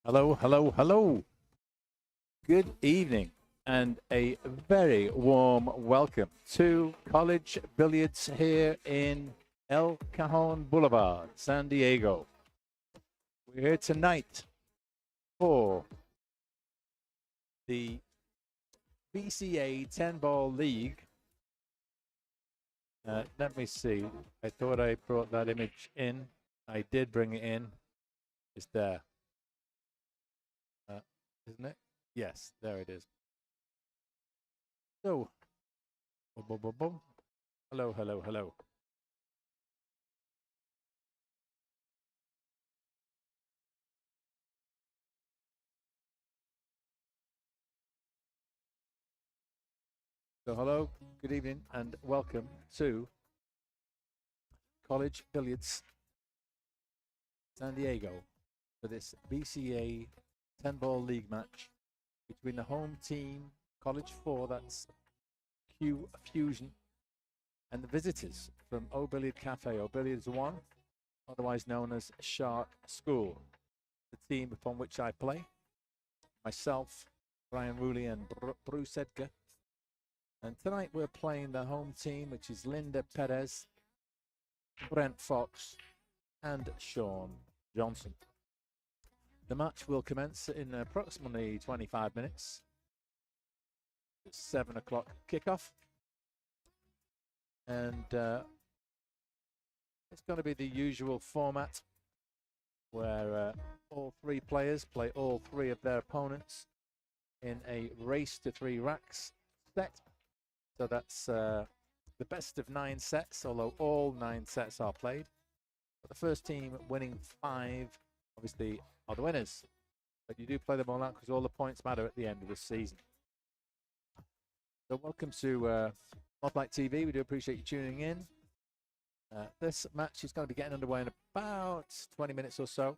Hello, hello, hello. Good evening and a very warm welcome to College Billiards here in El Cajon Boulevard, San Diego. We're here tonight for the BCA 10-ball league. Let me see. I thought I brought that image in. I did bring it in. It's there. Isn't it? Yes, there it is. So, boom, boom, boom, boom. Hello, hello, hello. So, hello, good evening, and welcome to College Billiards San Diego for this BCA 10-ball league match between the home team, College 4, that's Q Fusion, and the visitors from O Billiard Cafe, O Billiards 1, otherwise known as Shark School, the team upon which I play. Myself, Brian Rooley, and Bruce Edgar. And tonight we're playing the home team, which is Linda Perez, Brent Fox, and Sean Johnson. The match will commence in approximately 25 minutes. It's 7 o'clock kickoff. And it's going to be the usual format where all three players play all three of their opponents in a race to 3 racks set. So that's the best of 9 sets, although all 9 sets are played. But the first team winning 5, obviously, are the winners. But you do play them all out because all the points matter at the end of the season. So welcome to Mothlight TV. We do appreciate you tuning in. This match is going to be getting underway in about 20 minutes or so.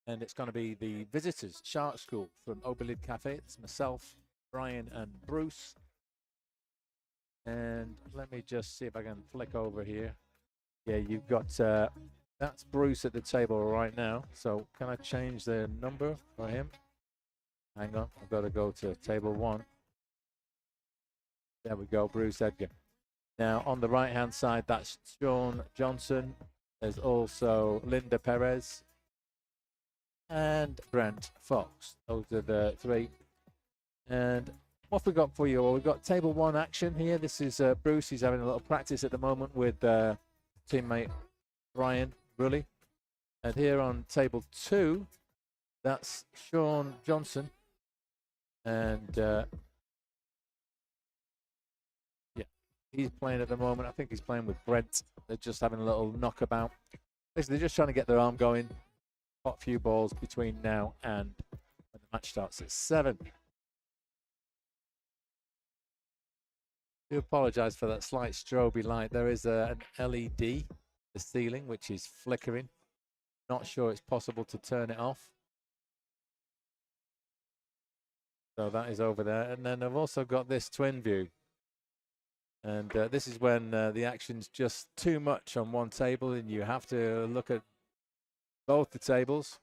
And it's going to be the visitors, Shark School from O Billiard Cafe. It's myself, Brian, and Bruce. And let me just see if I can flick over here. Yeah, you've got, that's Bruce at the table right now. So can I change the number for him? Hang on, I've got to go to table 1. There we go, Bruce Edgar. Now, on the right-hand side, that's Sean Johnson. There's also Linda Perez and Brent Fox. Those are the 3. And what have we got for you? Well, we've got table 1 action here. This is Bruce. He's having a little practice at the moment with teammate Brian Rully. And here on table 2, that's Sean Johnson. And yeah, he's playing at the moment. I think he's playing with Brent. They're just having a little knockabout. Basically, they're just trying to get their arm going. Got a few balls between now and when the match starts at 7. I do apologise for that slight stroby light. There is an LED, the ceiling, which is flickering. Not sure it's possible to turn it off. So that is over there. And then I've also got this twin view. And this is when the action's just too much on one table and you have to look at both the tables.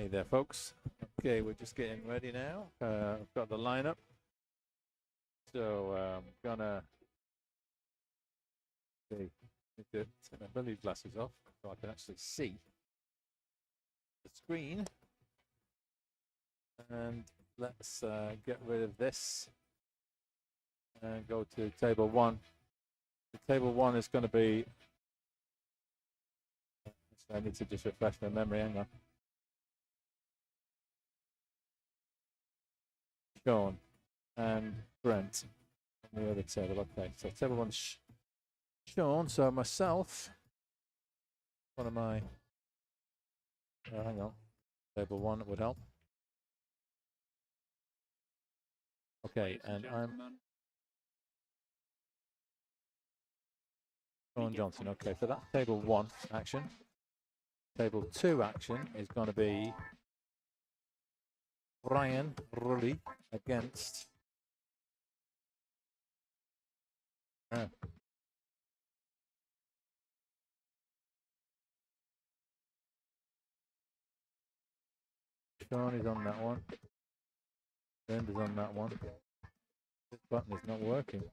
Hey there, folks. Okay, we're just getting ready now. I've got the lineup. So I'm gonna need to take my billiard glasses off so I can actually see the screen. And let's get rid of this and go to table 1. The table 1 is going to be. I need to just refresh my memory. Hang on. Sean and Brent on the other table. Okay, so table 1's Sean. So myself, one of my. Hang on. Table 1 would help. Okay, and I'm Sean Johnson. Okay, so that's table 1 action. Table 2 action is going to be Brian Rulli against Sean is on that one. Linda's on that one. This button is not working.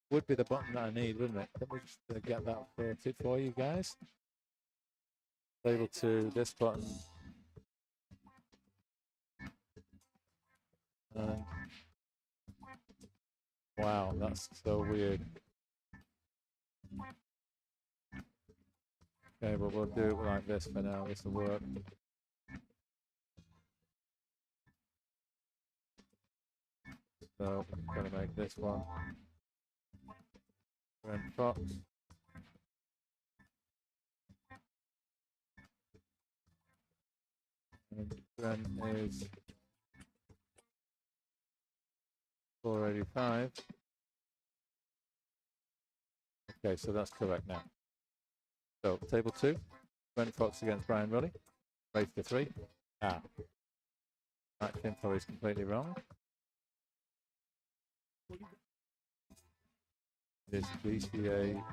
Would be the button that I need, wouldn't it? Let me just get that sorted for you guys. Table 2, this button. And wow, that's so weird. Okay, but we'll do it like this for now. This will work. So I'm going to make this one. Brent Fox. And Brent is 485. Okay, so that's correct now. So table 2, Brent Fox against Brian Rulli. Race to 3. That info is completely wrong. It is BCA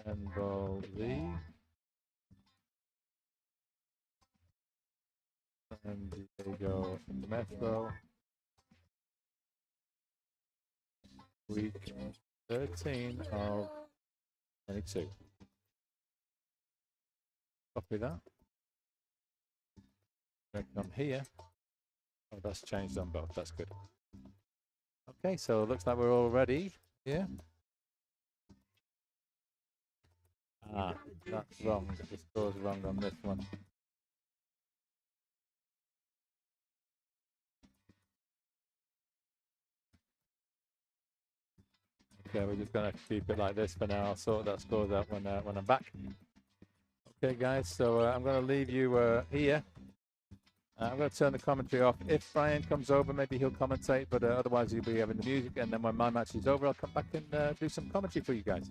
Handball League. San Diego Metro. Week 13 of 22. Copy that. Come here. Oh, that's changed on both. That's good. Okay, so it looks like we're all ready here. That's wrong. The score's wrong on this one. Okay, we're just going to keep it like this for now. I'll sort that scores out when I'm back. Okay, guys, so I'm going to leave you here. I'm going to turn the commentary off. If Brian comes over, maybe he'll commentate, but otherwise he'll be having the music. And then when my match is over, I'll come back and do some commentary for you guys.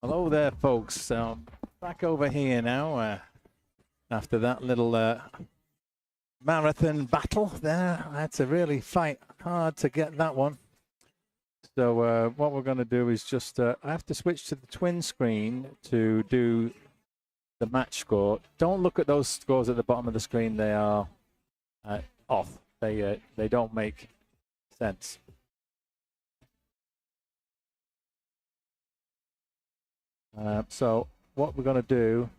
Hello there, folks. So back over here now after that little marathon battle there. I had to really fight hard to get that one. So what we're going to do is just I have to switch to the twin screen to do the match score. Don't look at those scores at the bottom of the screen. They are off. They don't make sense. So what we're going to do.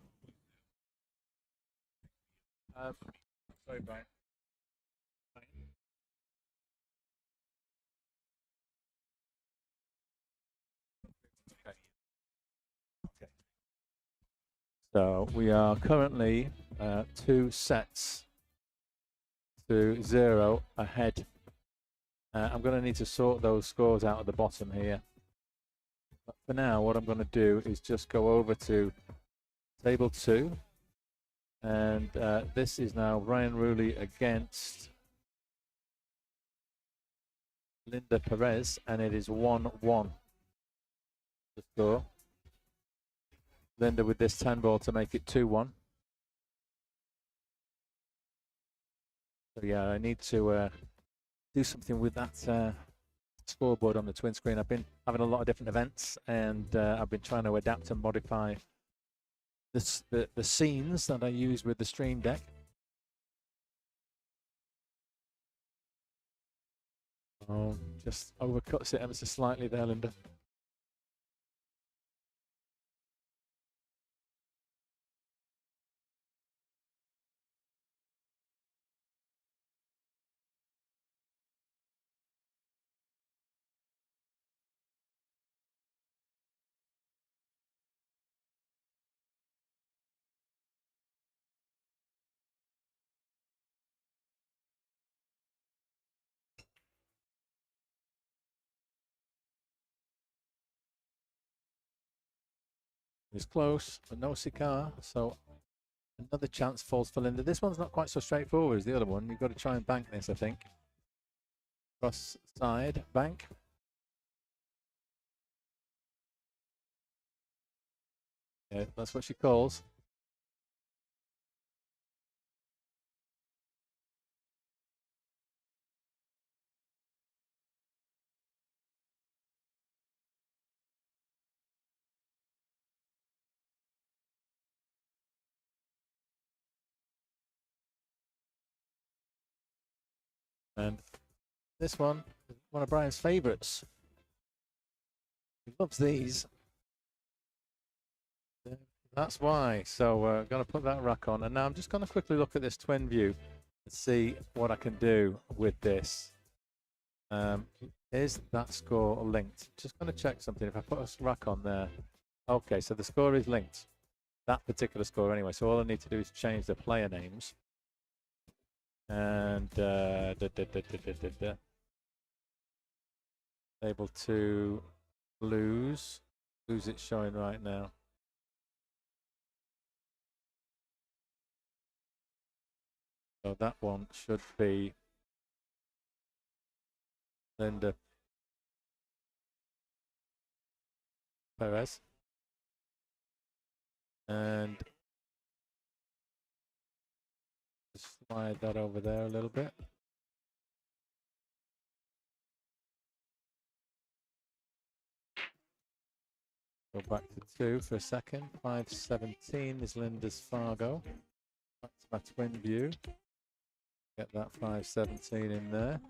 Sorry, Brian. Okay. So we are currently 2 sets to 0 ahead. I'm going to need to sort those scores out at the bottom here. But for now, what I'm going to do is just go over to table 2. And this is now Ryan Rooley against Linda Perez, and it is 1-1 the score. Linda with this 10 ball to make it 2-1. So yeah, I need to do something with that scoreboard on the twin screen. I've been having a lot of different events, and I've been trying to adapt and modify the scenes that I use with the Stream Deck. Oh, just overcuts it ever so slightly there, Linda. It's close, but no cigar, so another chance falls for Linda. This one's not quite so straightforward as the other one. You've got to try and bank this, I think. Cross side, bank. Yeah, that's what she calls. And this one of Brian's favourites. He loves these. That's why. So I'm going to put that rack on. And now I'm just going to quickly look at this twin view and see what I can do with this. Is that score linked? Just going to check something. If I put a rack on there. Okay, so the score is linked. That particular score anyway. So all I need to do is change the player names. And able to lose. Lose it's showing right now. So that one should be Linda Perez. And just slide that over there a little bit. Go back to 2 for a second. 517 is Linda's Fargo. Back to my twin view. Get that 517 in there.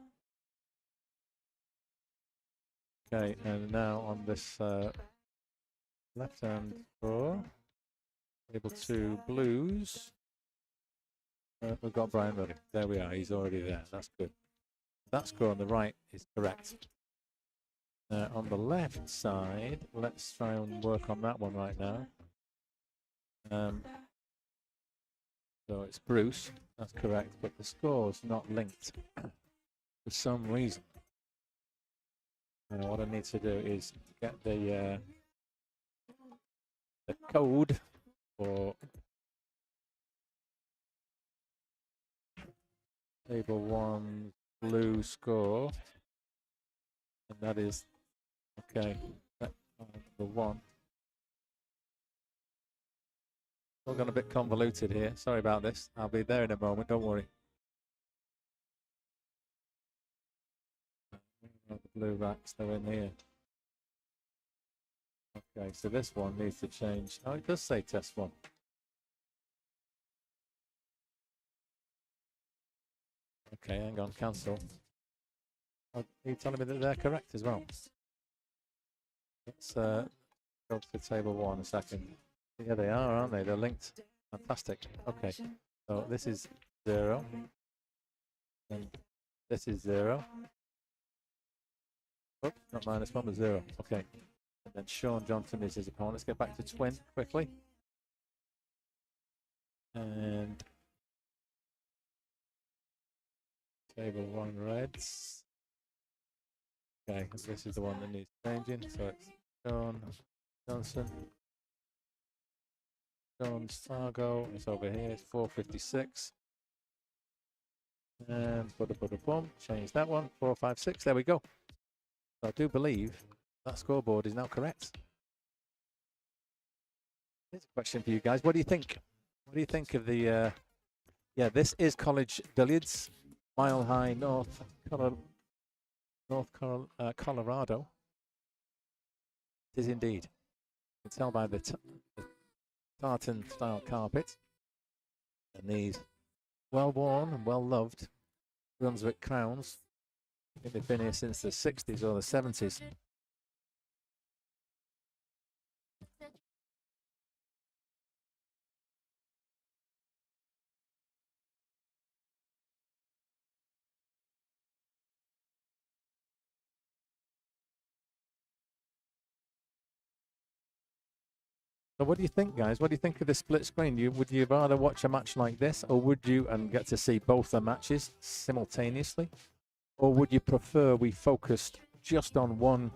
Okay, and now on this left-hand score, able to blues. We've got Brian ready. There we are. He's already there. That's good. That score on the right is correct. On the left side, let's try and work on that one right now. So it's Bruce. That's correct, but the score's not linked for some reason. What I need to do is get the code for table 1 blue score, and that is okay. Number 1. All gone a bit convoluted here. Sorry about this. I'll be there in a moment. Don't worry. The blue racks, they're in here. Okay, so this one needs to change. Oh, it does say test one. Okay, hang on, cancel. Oh, are you telling me that they're correct as well? Let's go to table one a second. Yeah, they are, aren't they? They're linked. Fantastic. Okay, so this is 0. And this is 0. Oops, not -1, but 0. Okay. And then Sean Johnson is his opponent. Let's get back to twin quickly. And table one reds. Okay, this is the one that needs changing. So it's Sean Johnson. Sean Fargo is over here. It's 456. And boom, change that one. 456. There we go. So I do believe that scoreboard is now correct. Here's a question for you guys. What do you think? What do you think of the? Yeah, this is College Billiards, Mile High, Colorado. It is indeed. You can tell by the tartan style carpet and these well worn and well loved Brunswick crowns. I think they've been here since the 60s or the 70s. So what do you think, guys? What do you think of the split screen? Would you rather watch a match like this, or would you get to see both the matches simultaneously? Or would you prefer we focused just on one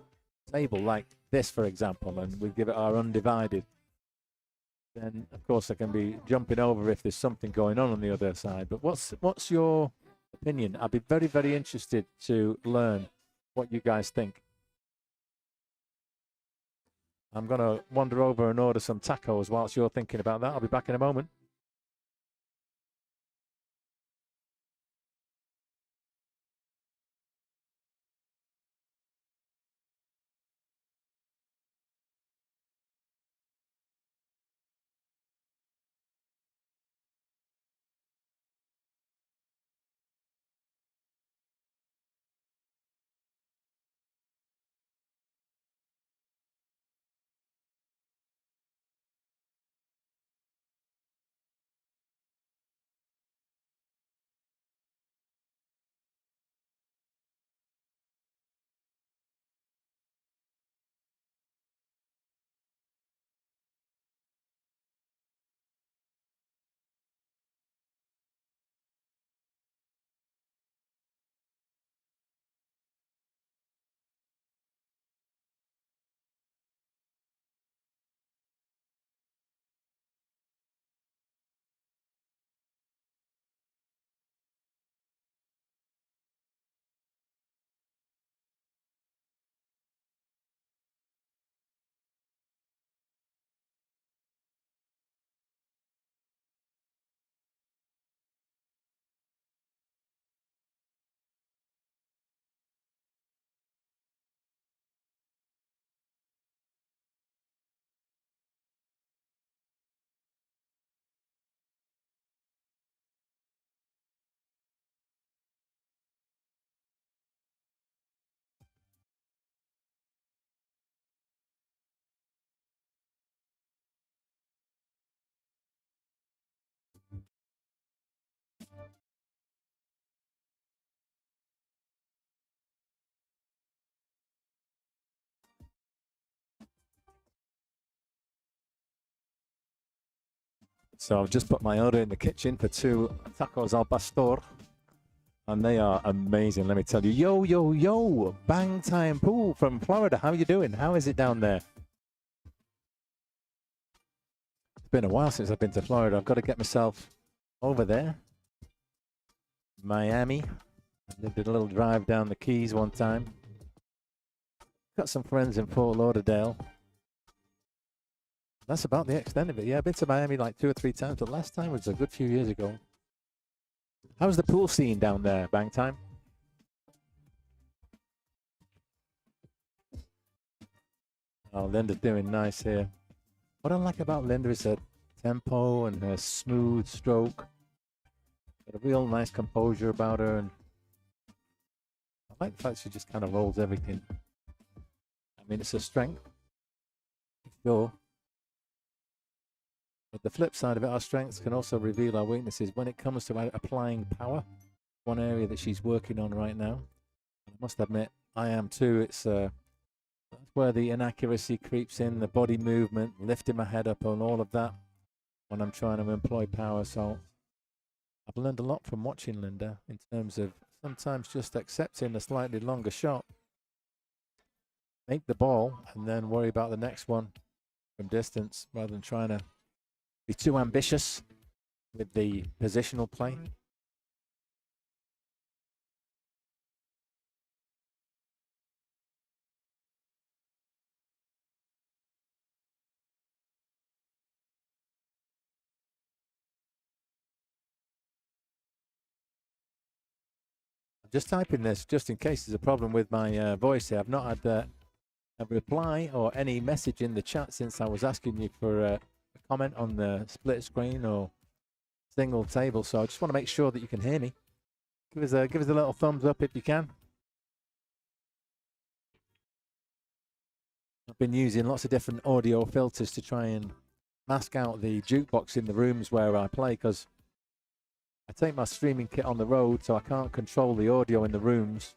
table, like this, for example, and we give it our undivided? Then, of course, I can be jumping over if there's something going on the other side. But what's your opinion? I'd be very, very interested to learn what you guys think. I'm going to wander over and order some tacos whilst you're thinking about that. I'll be back in a moment. So I've just put my order in the kitchen for 2 tacos al pastor. And they are amazing, let me tell you. Yo, yo, yo, Bang Time Pool from Florida. How are you doing? How is it down there? It's been a while since I've been to Florida. I've got to get myself over there. Miami. I did a little drive down the Keys one time. Got some friends in Fort Lauderdale. That's about the extent of it. Yeah, I've been to Miami like 2 or 3 times, but last time was a good few years ago. How's the pool scene down there, Bang Time? Oh, Linda's doing nice here. What I like about Linda is her tempo and her smooth stroke. Got a real nice composure about her, and I like the fact she just kind of rolls everything. I mean, it's a strength, sure. But the flip side of it, our strengths can also reveal our weaknesses when it comes to applying power. One area that she's working on right now. I must admit, I am too. It's that's where the inaccuracy creeps in, the body movement, lifting my head up and all of that when I'm trying to employ power. So I've learned a lot from watching Linda in terms of sometimes just accepting a slightly longer shot, make the ball, and then worry about the next one from distance rather than trying to be too ambitious with the positional play. I'm just typing this just in case there's a problem with my voice here. I've not had a reply or any message in the chat since I was asking you for a comment on the split screen or single table, so I just want to make sure that you can hear me. Give us a little thumbs up if you can. I've been using lots of different audio filters to try and mask out the jukebox in the rooms where I play, because I take my streaming kit on the road, so I can't control the audio in the rooms.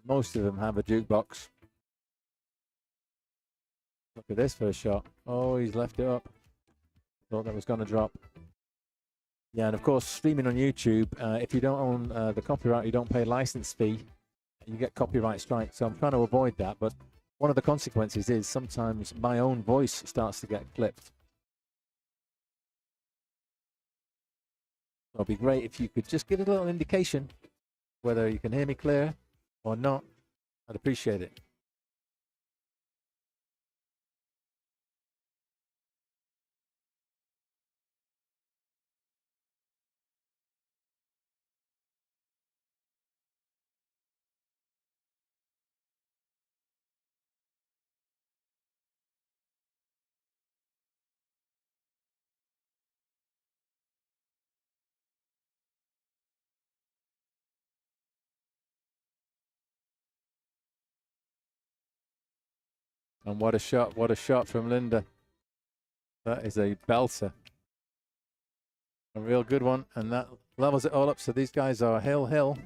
Most of them have a jukebox. Look at this first shot. Oh, he's left it up. Thought that was going to drop. Yeah, and of course, streaming on YouTube, if you don't own the copyright, you don't pay license fee, you get copyright strike. So I'm trying to avoid that. But one of the consequences is sometimes my own voice starts to get clipped. So it'd be great if you could just give a little indication whether you can hear me clear or not. I'd appreciate it. And what a shot from Linda. That is a belter. A real good one, and that levels it all up. So these guys are hill.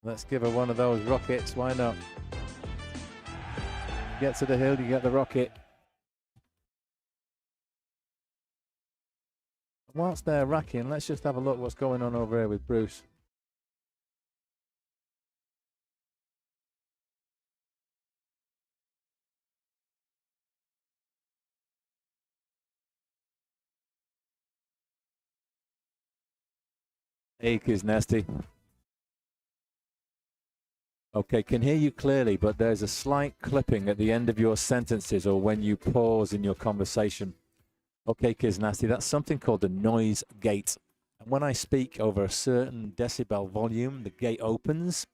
Let's give her one of those rockets, why not? Get to the hill, you get the rocket. Whilst they're racking, let's just have a look what's going on over here with Bruce. Ache is nasty. Okay, can hear you clearly, but there's a slight clipping at the end of your sentences or when you pause in your conversation. Okay, Kiz Nasty, that's something called the noise gate. And when I speak over a certain decibel volume, the gate opens.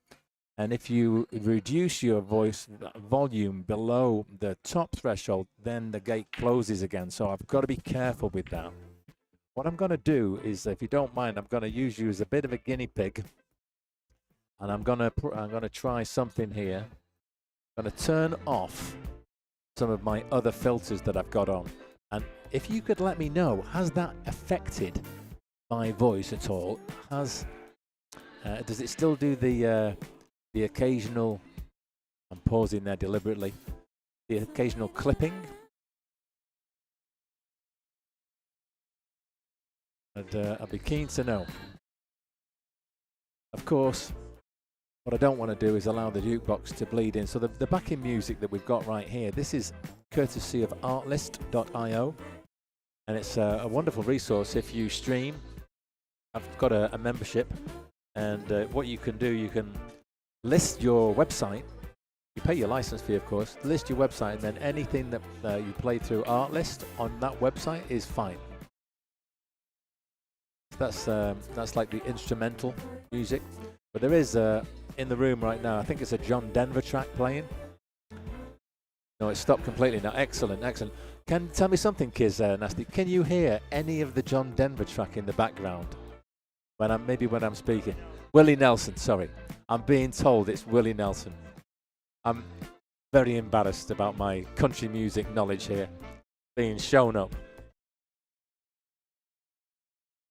And if you reduce your voice volume below the top threshold, then the gate closes again. So I've got to be careful with that. What I'm going to do is, if you don't mind, I'm going to use you as a bit of a guinea pig. And I'm going to try something here. I'm going to turn off some of my other filters that I've got on. And if you could let me know, has that affected my voice at all? Does it still do the occasional, I'm pausing there deliberately, the occasional clipping? I'd be keen to know. Of course, what I don't want to do is allow the jukebox to bleed in. So the backing music that we've got right here, this is courtesy of artlist.io, and it's a wonderful resource if you stream. I've got a membership, and what you can do, you can list your website You pay your license fee, of course, list your website, and then anything that you play through Artlist on that website is fine. That's like the instrumental music. But there is in the room right now, I think it's a John Denver track playing. No, it stopped completely now. Excellent, excellent. Tell me something, Kiz Nasty. Can you hear any of the John Denver track in the background when I'm speaking? Willie Nelson, sorry. I'm being told it's Willie Nelson. I'm very embarrassed about my country music knowledge here being shown up.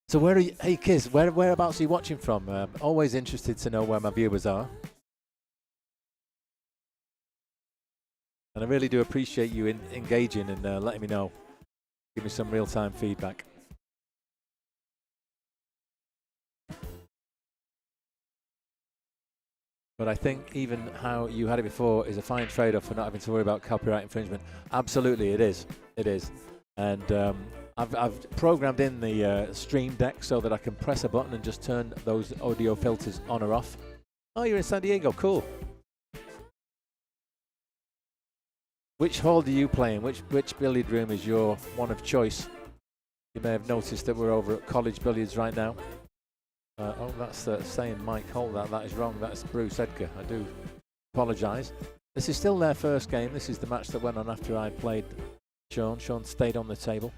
So where are you? Hey, Kiz, whereabouts are you watching from? Always interested to know where my viewers are. And I really do appreciate you engaging and letting me know. Give me some real-time feedback. But I think even how you had it before is a fine trade-off for not having to worry about copyright infringement. Absolutely, it is. It is. And I've programmed in the Stream Deck so that I can press a button and just turn those audio filters on or off. Oh, you're in San Diego. Cool. Which hall do you play in? Which billiard room is your one of choice? You may have noticed that we're over at College Billiards right now. Oh, that's saying Mike Holt. That is wrong. That's Bruce Edgar. I do apologise. This is still their first game. This is the match that went on after I played Sean. Sean stayed on the table.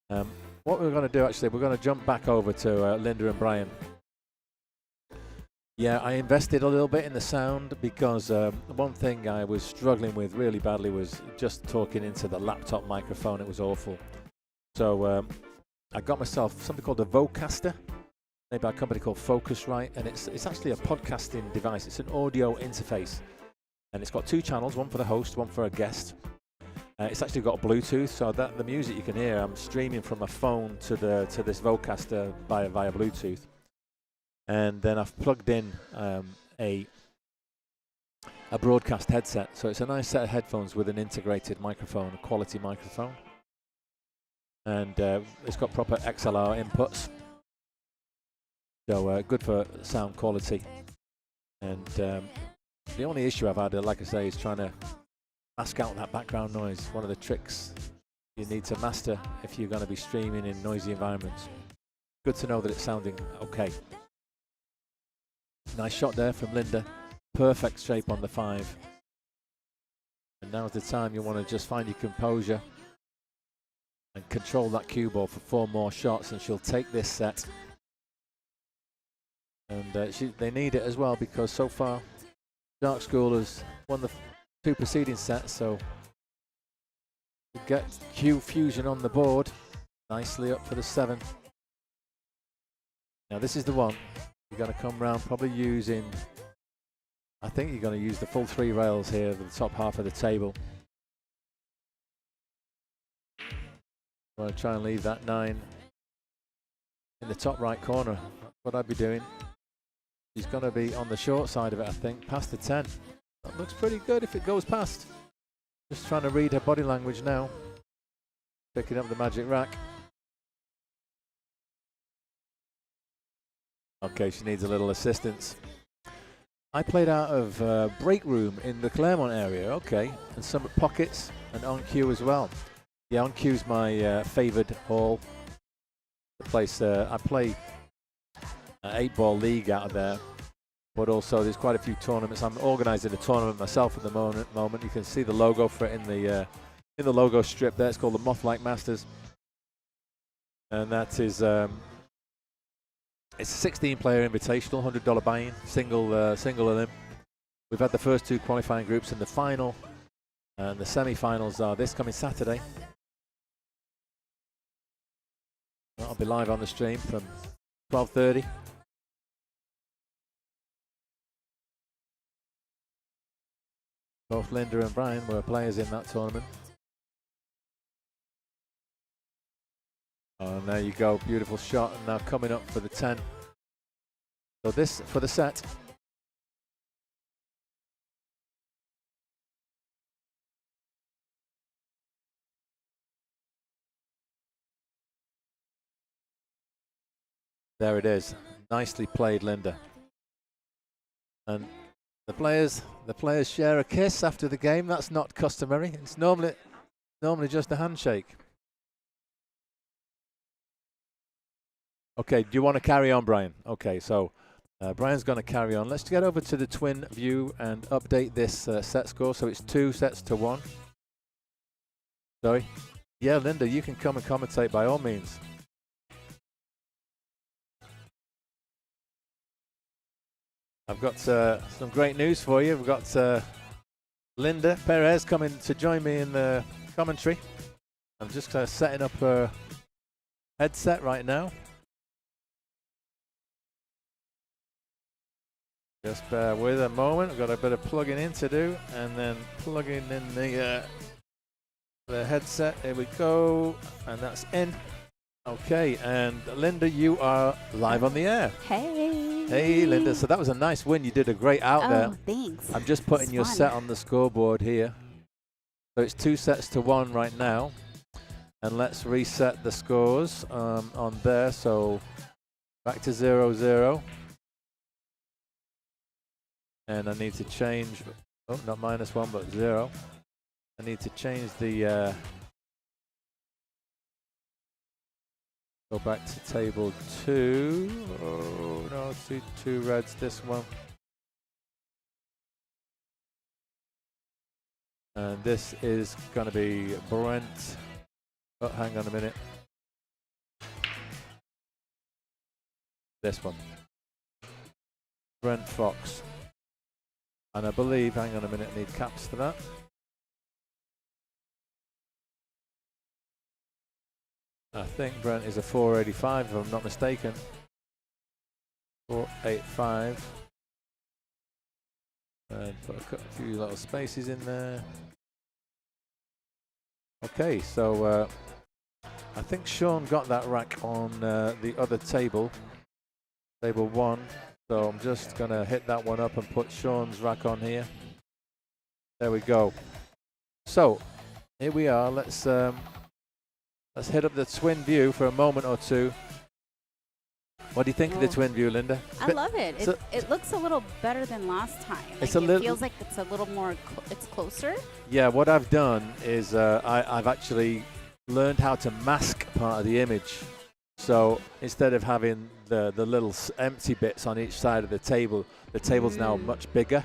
What we're going to do, actually, we're going to jump back over to Linda and Brian. Yeah, I invested a little bit in the sound because one thing I was struggling with really badly was just talking into the laptop microphone. It was awful. So I got myself something called a Vocaster, made by a company called Focusrite, and it's actually a podcasting device. It's an audio interface, and it's got two channels, one for the host, one for a guest. It's actually got Bluetooth, so that the music you can hear, I'm streaming from my phone to this Vocaster via Bluetooth. And then I've plugged in a broadcast headset. So it's a nice set of headphones with an integrated microphone, a quality microphone. And it's got proper XLR inputs. So good for sound quality. And the only issue I've had, like I say, is trying to mask out that background noise. One of the tricks you need to master if you're going to be streaming in noisy environments. Good to know that it's sounding okay. Nice shot there from Linda. Perfect shape on the 5. And now's the time you want to just find your composure and control that cue ball for 4 more shots, and she'll take this set. And they need it as well, because so far Dark School has won the 2 preceding sets, so get cue fusion on the board. Nicely up for the 7. Now this is the one. You're going to come round probably using, I think you're going to use the full 3 rails here at the top half of the table. I'm going to try and leave that 9 in the top right corner. That's what I'd be doing. She's going to be on the short side of it, I think, past the 10. That looks pretty good if it goes past. Just trying to read her body language now. Picking up the magic rack. Okay, she needs a little assistance. I played out of break room in the Claremont area, okay, and some pockets and on cue as well. Yeah, on cue's my favoured hall. The place I play 8-ball league out of there, but also there's quite a few tournaments. I'm organising a tournament myself at the moment. You can see the logo for it in the logo strip there. It's called the Moth-like Masters, and that is. It's a 16-player invitational, $100 buy-in, single elim. We've had the first 2 qualifying groups in the final, and the semi-finals are this coming Saturday. I'll be live on the stream from 12:30. Both Linda and Brian were players in that tournament. Oh, and there you go, beautiful shot, and now coming up for the 10. So this for the set. There it is. Nicely played, Linda. And The players share a kiss after the game. That's not customary. It's normally just a handshake. Okay, do you want to carry on, Brian? Okay, so Brian's going to carry on. Let's get over to the twin view and update this set score. So it's 2-1. Sorry. Yeah, Linda, you can come and commentate by all means. I've got some great news for you. We've got Linda Perez coming to join me in the commentary. I'm just setting up her headset right now. Just bear with a moment. I've got a bit of plugging in to do, and then plugging in the headset. Here we go, and that's in. Okay, and Linda, you are live on the air. Hey. Hey, Linda. So that was a nice win. You did a great out there. Oh, thanks. I'm just putting your set on the scoreboard here. So it's 2-1 right now. And let's reset the scores on there. So back to 0-0. And I need to change, oh, not -1, but 0. I need to change the, go back to table 2. Oh, no, two reds, this one. And this is going to be Brent. Oh, hang on a minute. This one. Brent Fox. And I believe, hang on a minute, I need caps for that. I think Brent is a 485, if I'm not mistaken. 485. And put a few little spaces in there. Okay, so I think Sean got that rack on the other table. Table 1. So I'm just going to hit that one up and put Sean's rack on here. There we go. So here we are. Let's hit up the twin view for a moment or two. What do you think of the twin view, Linda? I love it. It looks a little better than last time. Like it feels like it's a little more, it's closer. Yeah, what I've done is I've actually learned how to mask part of the image. So instead of having the little empty bits on each side of the table's now much bigger,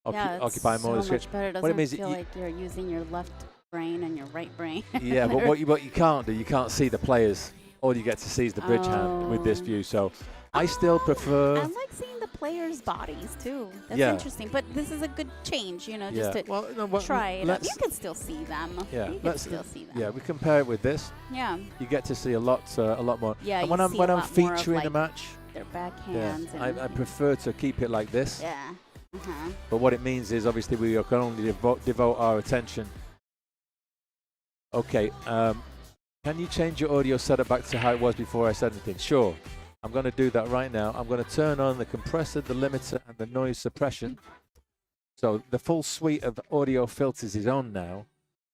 occupying more of the screen. Much better. It doesn't feel like you're using your left brain and your right brain. Yeah, but what you can't do, you can't see the players. All you get to see is the bridge hand with this view. So I still prefer. I like seeing the players' bodies too. That's interesting. But this is a good change, you know, just to try it out. You can still see them. Yeah, you can still see them. Yeah, we compare it with this. Yeah. You get to see a lot more. Yeah, and when I'm featuring a match, their backhands. I prefer to keep it like this. Yeah. But what it means is obviously we can only devote our attention. Okay. Can you change your audio setup back to how it was before I said anything? Sure. I'm going to do that right now. I'm going to turn on the compressor, the limiter, and the noise suppression. So the full suite of audio filters is on now.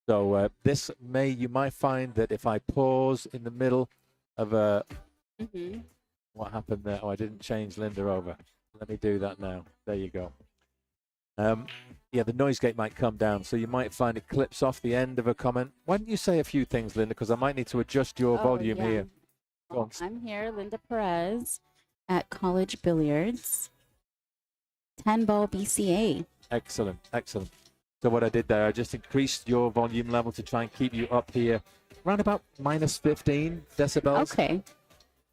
So you might find that if I pause in the middle of a... What happened there? Oh, I didn't change Linda over. Let me do that now. There you go. Yeah, the noise gate might come down, so you might find it clips off the end of a comment. Why don't you say a few things, Linda, because I might need to adjust your volume here. Well, I'm here, Linda Perez, at College Billiards, 10-ball BCA. Excellent, excellent. So what I did there, I just increased your volume level to try and keep you up here, around about -15 decibels. Okay.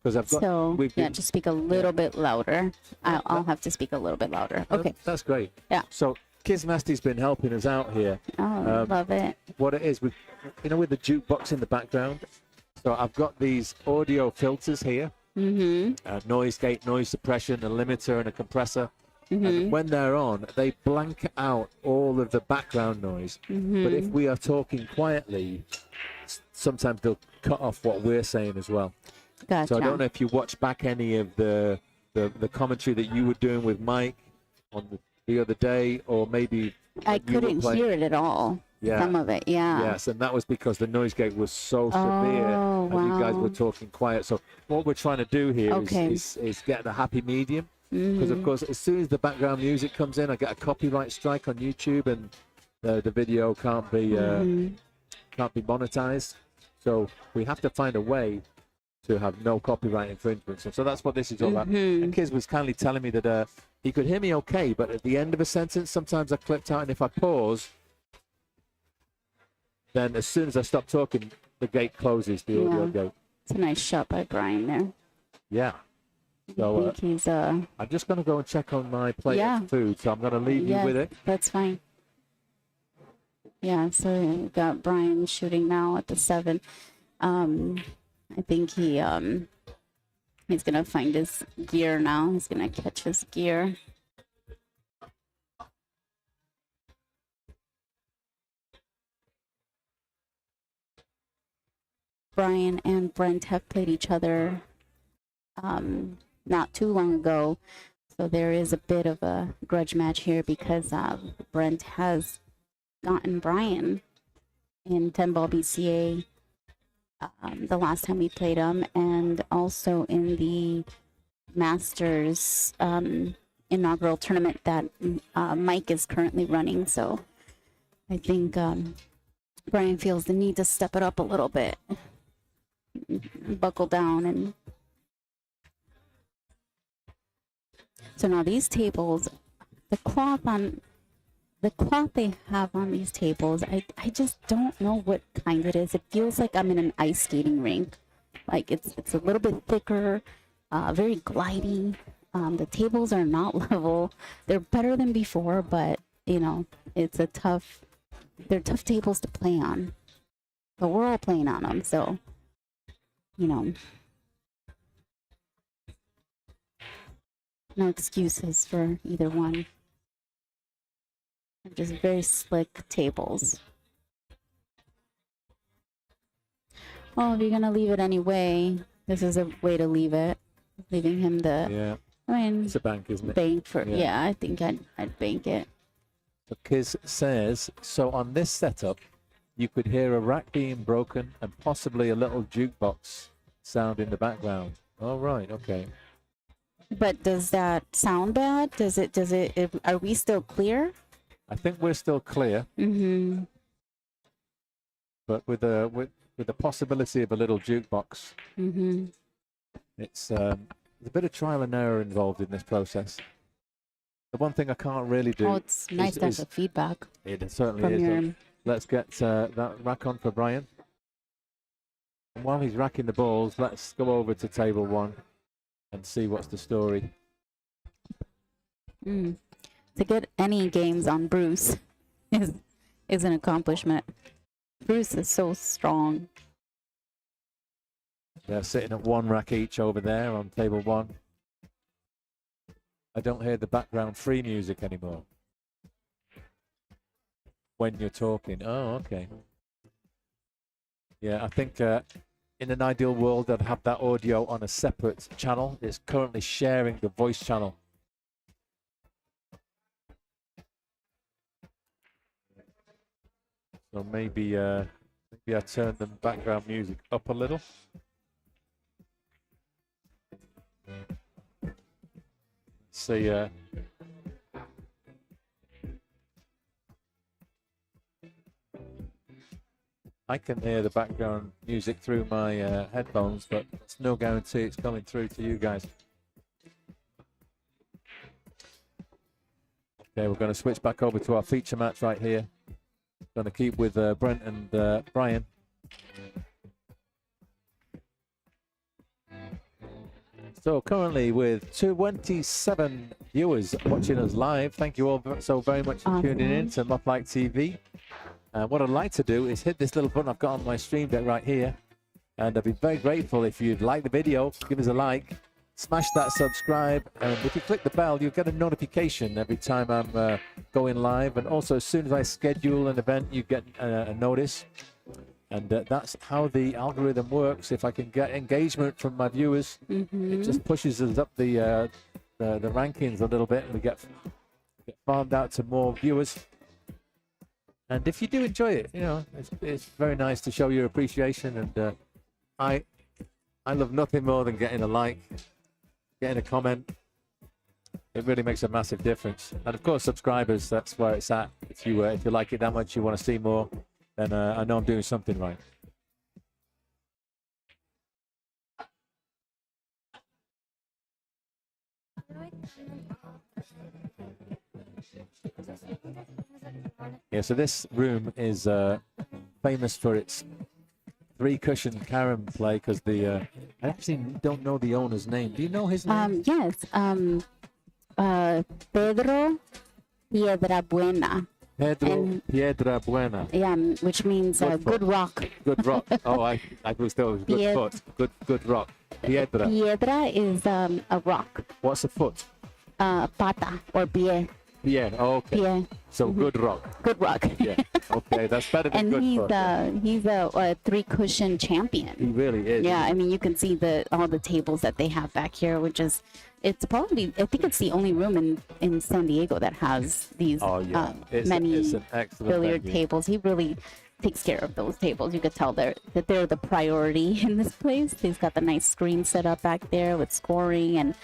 Because I've got. So just speak a little bit louder. I'll have to speak a little bit louder. Okay. That's great. Yeah. So Kizmasty's been helping us out here. Oh, love it. What it is, with the jukebox in the background. So I've got these audio filters here. Noise gate, noise suppression, a limiter, and a compressor. And when they're on, they blank out all of the background noise. But if we are talking quietly, sometimes they'll cut off what we're saying as well. Gotcha. So I don't know if you watched back any of the commentary that you were doing with Mike on the other day, or maybe I couldn't hear it at all. Yeah. Some of it, yeah. Yes, and that was because the noise gate was so severe, and you guys were talking quiet. So what we're trying to do here is get a happy medium. Because, of course, as soon as the background music comes in, I get a copyright strike on YouTube, and the video can't be monetized. So we have to find a way to have no copyright infringement. So that's what this is all about. And Kiz was kindly telling me that he could hear me okay, but at the end of a sentence, sometimes I clipped out, and if I pause, then as soon as I stop talking, the gate closes, the audio gate. It's a nice shot by Brian there. Yeah. So I think he's I'm just going to go and check on my plate of food, so I'm going to leave you with it. That's fine. Yeah, so we've got Brian shooting now at the 7. I think he's going to find his gear now. He's going to catch his gear. Brian and Brent have played each other not too long ago, so there is a bit of a grudge match here because Brent has gotten Brian in 10-ball BCA the last time we played him, and also in the Masters inaugural tournament that Mike is currently running. So I think Brian feels the need to step it up a little bit, buckle down. And so now these tables, the cloth they have on these tables, I just don't know what kind it is. It feels like I'm in an ice skating rink. Like it's a little bit thicker, very glidey. The tables are not level. They're better than before, but you know, they're tough tables to play on. But we're all playing on them, so you know, no excuses for either one. They're just very slick tables. Well, if you're gonna leave it anyway, this is a way to leave it. Leaving him the. Yeah. I mean, it's a bank, isn't it? Bank for I think I'd bank it. So Kiz says, so on this setup, you could hear a rack being broken and possibly a little jukebox sound in the background. Oh, right, okay. But does that sound bad? Does it, are we still clear? I think we're still clear. Mm-hmm. But with the possibility of a little jukebox, it's a bit of trial and error involved in this process. The one thing I can't really do. Oh, it's nice to have the feedback. It certainly is. Let's get that rack on for Brian. And while he's racking the balls, let's go over to table 1 and see what's the story. To get any games on Bruce is an accomplishment. Bruce is so strong. They're sitting at 1 rack each over there on table 1. I don't hear the background free music anymore when you're talking. Oh, okay. Yeah, I think in an ideal world, I'd have that audio on a separate channel. It's currently sharing the voice channel. So maybe I turn the background music up a little. See, I can hear the background music through my headphones, but it's no guarantee it's coming through to you guys. Okay, we're going to switch back over to our feature match right here. Going to keep with Brent and Brian. So currently with 27 viewers watching us live. Thank you all so very much for tuning in to Muff Like TV. What I'd like to do is hit this little button I've got on my stream deck right here. And I'd be very grateful if you'd like the video, give us a like, smash that subscribe, and if you click the bell, you'll get a notification every time I'm going live. And also, as soon as I schedule an event, you get a notice. And that's how the algorithm works. If I can get engagement from my viewers, it just pushes us up the rankings a little bit, and we get farmed out to more viewers. And if you do enjoy it, you know, it's very nice to show your appreciation. And I love nothing more than getting a like, getting a comment, It really makes a massive difference. And of course, subscribers, that's where it's at. If you like it that much, you want to see more, then I know I'm doing something right. Yeah, so this room is famous for its 3-cushion carom play because I actually don't know the owner's name. Do you know his name? Yes. Pedro Piedrabuena. Pedro Piedrabuena. Yeah, which means good rock. Good rock. Oh, I was thought good foot. Good rock. Piedra. Piedra is a rock. What's a foot? Pata or pie. Yeah. Oh, okay. Pie. So good rock. Good rock. Yeah. Okay, that's better than good foot. And he's a 3-cushion champion. He really is. Yeah, I mean you can see all the tables that they have back here, which is it's probably I think it's the only room in San Diego that has these many it's an excellent billiard venue. tables. He really takes care of those tables. You could tell that they're the priority in this place. He's got the nice screen set up back there with scoring and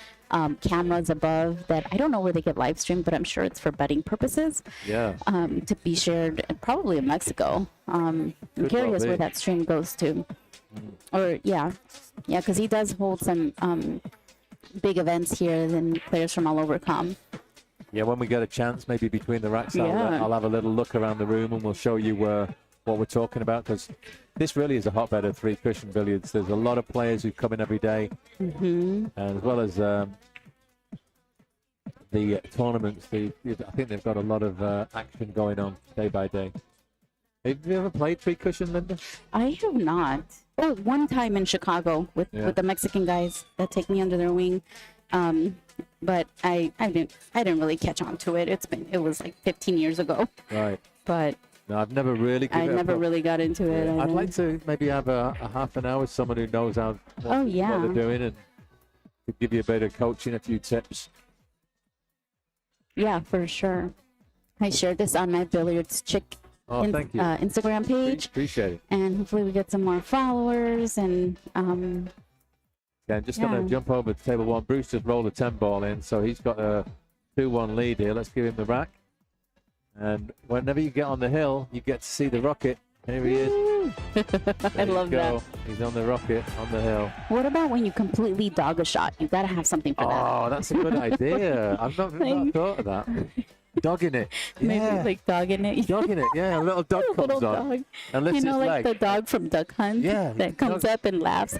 cameras above that I don't know where they get live streamed, but I'm sure it's for betting purposes. Yeah. To be shared probably in Mexico. I'm curious where that stream goes to. Or because he does hold some big events here, and players from all over come. Yeah, when we get a chance, maybe between the racks, I'll have a little look around the room and we'll show you what we're talking about, because this really is a hotbed of 3-cushion billiards. There's a lot of players who come in every day, and as well as the tournaments. I think they've got a lot of action going on day by day. Have you ever played 3-cushion, Linda? I have not. Oh, one time in Chicago with the Mexican guys that take me under their wing. But I didn't really catch on to it. It was like 15 years ago. Right. But no, I've never really. Really got into it. I'd like to maybe have a half an hour with someone who knows what they're doing and could give you a bit of coaching, a few tips. Yeah, for sure. I shared this on my Billiards Chick thank you. Instagram page. Appreciate it. And hopefully we get some more followers and. Yeah, I'm just going to jump over to table 1. Bruce just rolled a 10 ball in, so he's got a 2-1 lead here. Let's give him the rack. And whenever you get on the hill, you get to see the rocket. Here he is. I love that. He's on the rocket, on the hill. What about when you completely dog a shot? You got to have something for that. Oh, that's a good idea. I've not thought of that. Dogging it. Maybe like dogging it. Dogging it, yeah. A little dog comes on. Dog. And lifts like leg. the dog from Duck Hunt that comes up and laughs.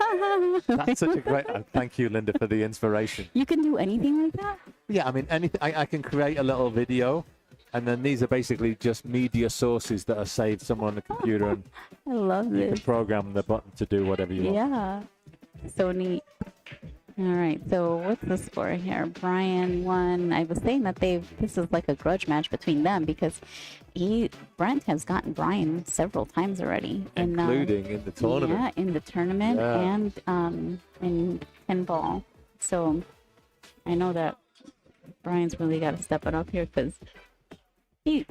That's such a great... thank you, Linda, for the inspiration. You can do anything like that? Yeah, I mean, anything. I can create a little video, and then these are basically just media sources that are saved somewhere on the computer, and I love you this. can program the button to do whatever you want. Yeah, so neat. All right, so what's the score here? Brian won. I was saying that this is like a grudge match between them because Brent has gotten Brian several times already, including in the tournament. Yeah, in the tournament and in pinball. So I know that Brian's really got to step it up here because he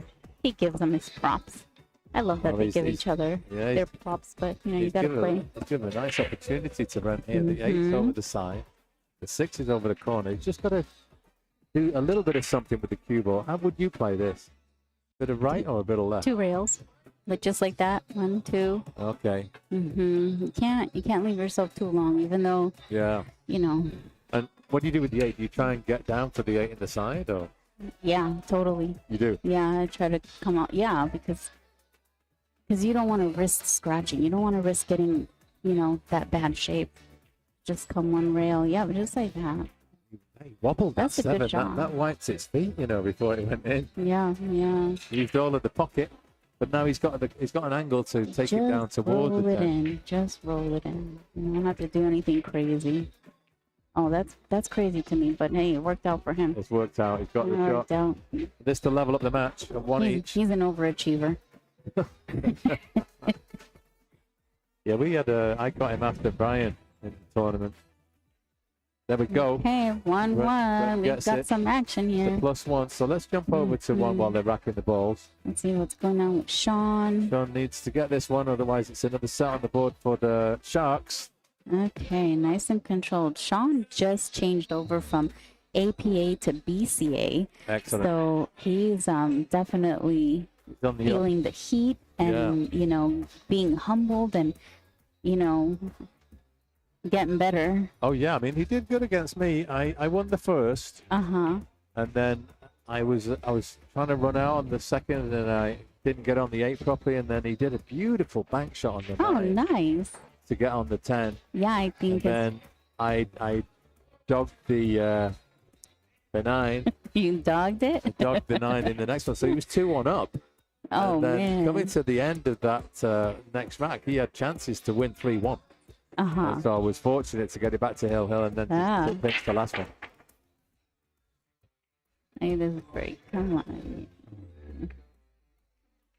gives them his props. I love that they give each other their props, but you got to play. He's given a nice opportunity to run here. The 8's over the side, the 6 is over the corner. He's just got to do a little bit of something with the cue ball. How would you play this? A bit of right or a bit of left? 2 rails, like just like that. 1, 2. Okay. You can't leave yourself too long, even though. Yeah. And what do you do with the 8? Do you try and get down to the 8 in the side, or? Yeah, totally. You do. Yeah, I try to come out. Yeah, because you don't want to risk scratching. You don't want to risk getting, that bad shape. Just come 1 rail. Yeah, but just like that. Hey, wobbled that That's a 7. good job. That wiped its feet, before it went in. Yeah. He used all of the pocket, but now he's got an angle to take it down towards the 10. Just roll it in. You don't have to do anything crazy. Oh, that's crazy to me, but hey, it worked out for him. It's worked out. He's got the shot. This to level up the match at 1 each. He's an overachiever. Yeah, I got him after Brian in the tournament. There we go. Hey, 1-1. We've got some action here. The +1. So let's jump over to 1 while they're racking the balls. Let's see what's going on with Sean. Sean needs to get this one, otherwise it's another set on the board for the Sharks. Okay, nice and controlled. Sean just changed over from APA to BCA. Excellent. So he's definitely He's on the feeling the heat and, you know, being humbled and, you know, getting better. Oh, yeah. I mean, he did good against me. I won the first. Uh-huh. And then I was trying to run out on the second, and I didn't get on the 8 properly. And then he did a beautiful bank shot on the 9 nice. to get on the 10. Yeah, I think And then I dogged the 9. you dogged it? I dogged the 9 in the next one. So he was 2-1 up. Oh, and then man. coming to the end of that next rack, he had chances to win 3-1. Uh-huh. So I was fortunate to get it back to Hill and then just to pinch the last one. Hey, this is great. Come on.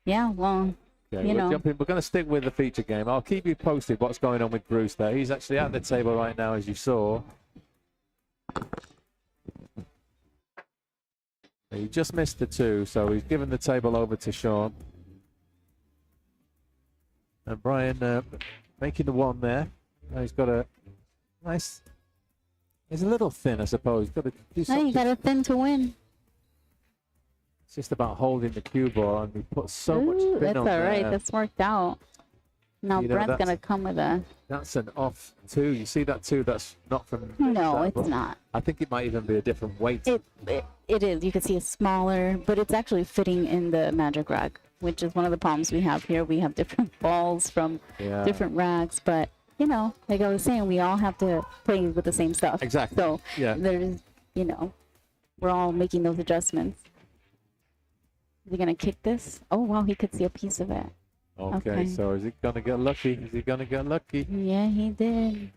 Yeah, well, Okay, you know. we're going to stick with the feature game. I'll keep you posted what's going on with Bruce there. He's actually at the table right now, as you saw. He just missed the 2, so he's given the table over to Sean. And Brian making the 1 there. Now he's got a nice... He's a little thin, I suppose. He's got to do Hey, something. you got a thin to win. It's just about holding the cue ball, and we put so much spin That's on all right. there. That's worked out. Now You know, Brent's that's- going to come with a... That's an off 2. You see that 2? That's not from... No, that, it's but not. I think it might even be a different weight. It is. You can see it's smaller, but it's actually fitting in the magic rack, which is one of the problems we have here. We have different balls from Yeah. different racks, but, you know, like I was saying, we all have to play with the same stuff. Exactly. So Yeah. there's, you know, we're all making those adjustments. Is he going to kick this? Oh, wow, he could see a piece of it. Okay, so is he going to get lucky? Is he going to get lucky? Yeah, he did.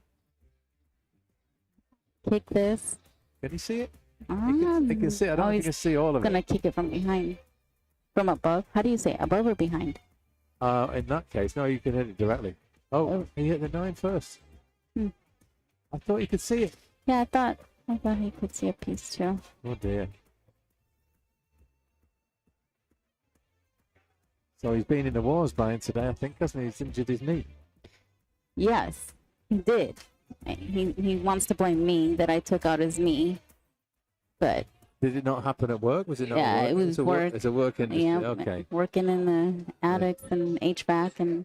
Kick this. Can he see it? He Um, can see it. I don't think he can see all of gonna it. kick it from behind. From above. How do you say it? Above or behind? In that case, no, you can hit it directly. Oh, he hit the 9 first. Hmm. I thought you could see it. Yeah, I thought he could see a piece too. Oh, dear. So he's been in the wars, Brian, today, I think, hasn't he? He's injured his knee. Yes, he did. He wants to blame me that I took out his knee, but Did it not happen at work? Was it not yeah, work? it was It's a work. It's a work industry. Yeah, Okay. working in the attics and HVAC and.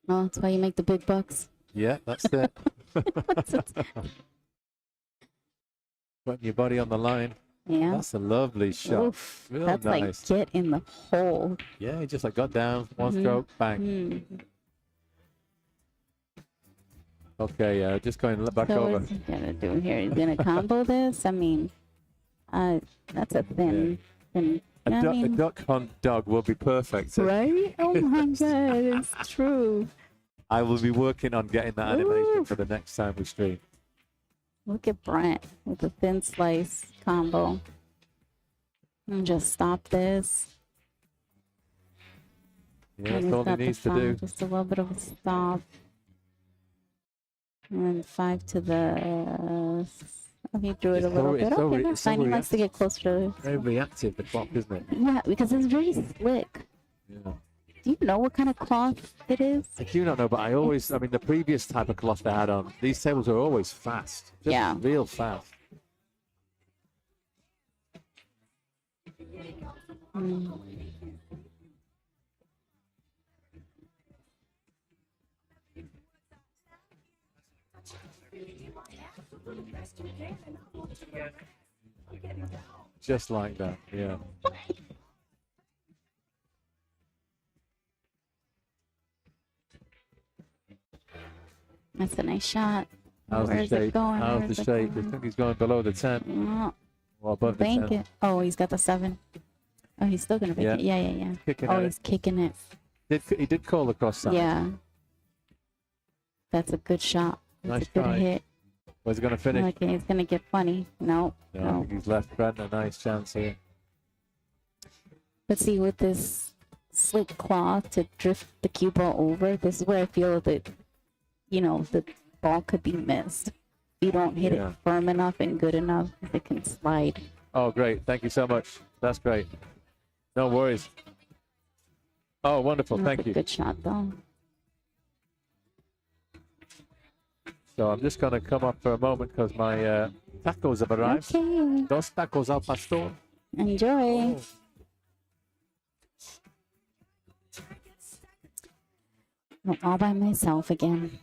Well, that's why you make the big bucks. Yeah, that's it. Putting your body on the line. Yeah. That's a lovely shot. Oof, Real that's nice. like get in the hole. Yeah, he just like got down, one Mhm. stroke, bang. Mm. Okay, just going back So over. what's he gonna do here? He's gonna combo this? I mean, that's a thin. You A, know what I a mean? duck hunt dog will be perfect. Right? Oh my God, it's true. I will be working on getting that animation Ooh. for the next time we stream. Look at Brent with the thin slice combo. And just stop this. Yeah, And that's he's all he got the needs to do. 5, just a little bit of a stop. And then 5 to the. Oh, he drew it It's a little so- bit. it's so Okay, re- that's it's so fine. He likes to get closer to. Very reactive, the clock, isn't it? Yeah, because it's very slick. Yeah. Do you know what kind of cloth it is? I do not know, but I mean, the previous type of cloth they had on, these tables are always fast. Just Yeah. real fast. Mm. Just like that, yeah. That's a nice shot. How's Where's the it shape? going? How's Where's the it shape? I going? think he's going below the 10 Oh, or above the bank 10. it. Oh, he's got the 7. Oh, he's still gonna bank Yeah. it. Yeah, yeah, yeah. Kicking Oh, at it. he's kicking it. He did call across side. Yeah. That's a good shot. That's Nice a good try. hit. Where's he going to finish? Okay, he's gonna get funny. No, No, I no. think he's left Brent a nice chance here. But see, with this slick cloth to drift the cue ball over, this is where I feel that, you know, the ball could be missed. If you don't hit Yeah. it firm enough and good enough, it can slide. Oh, great. Thank you so much. That's great. No worries. Oh, wonderful. That's Thank a you. good shot, though. So I'm just going to come up for a moment because my tacos have arrived. Okay. Dos tacos al pastor. Enjoy. Oh. I'm all by myself again.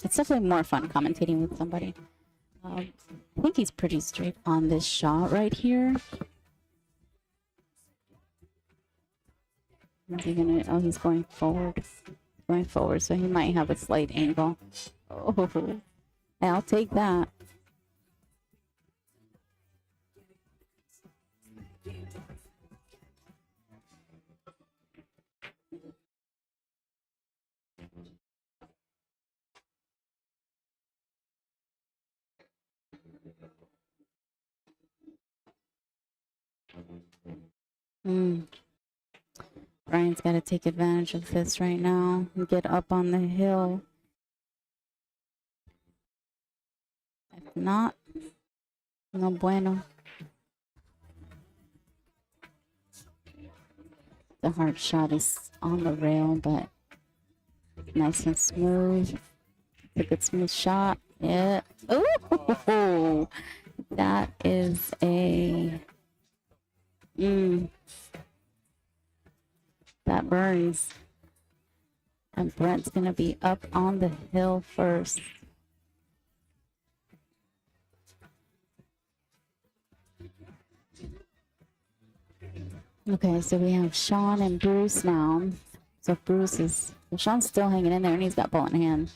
It's definitely more fun commentating with somebody. I think he's pretty straight on this shot right here. Is he gonna? Oh, he's going forward. Going forward, so he might have a slight angle. Oh, I'll take that. Brian's got to take advantage of this right now and get up on the hill. If not, no bueno. The hard shot is on the rail, but nice and smooth. It's a good smooth shot. Yeah. Ooh, that is a. That burns. And Brent's gonna be up on the hill first. Okay, so we have Sean and Bruce now. So Bruce is, well, Sean's still hanging in there and he's got ball in hand.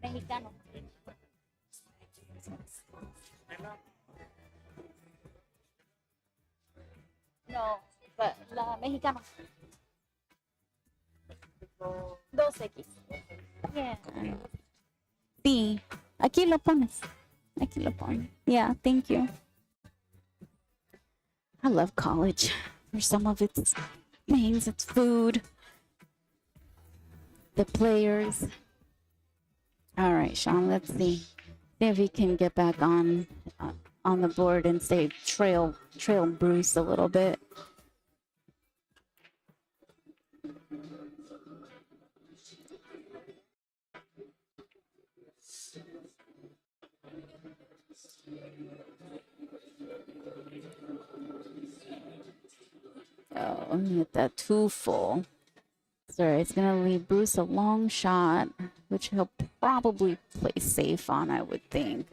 Mexicano. No, but la mexicano. 2X. Yeah. Sí, aquí lo pones. Aquí lo pones. Yeah, thank you. I love college. For some of its things, its food, the players. All right, Sean, let's see if he can get back on the board and say trail Bruce a little bit. Oh, hit that too full. Sorry, it's gonna leave Bruce a long shot, which he'll probably play safe on, I would think.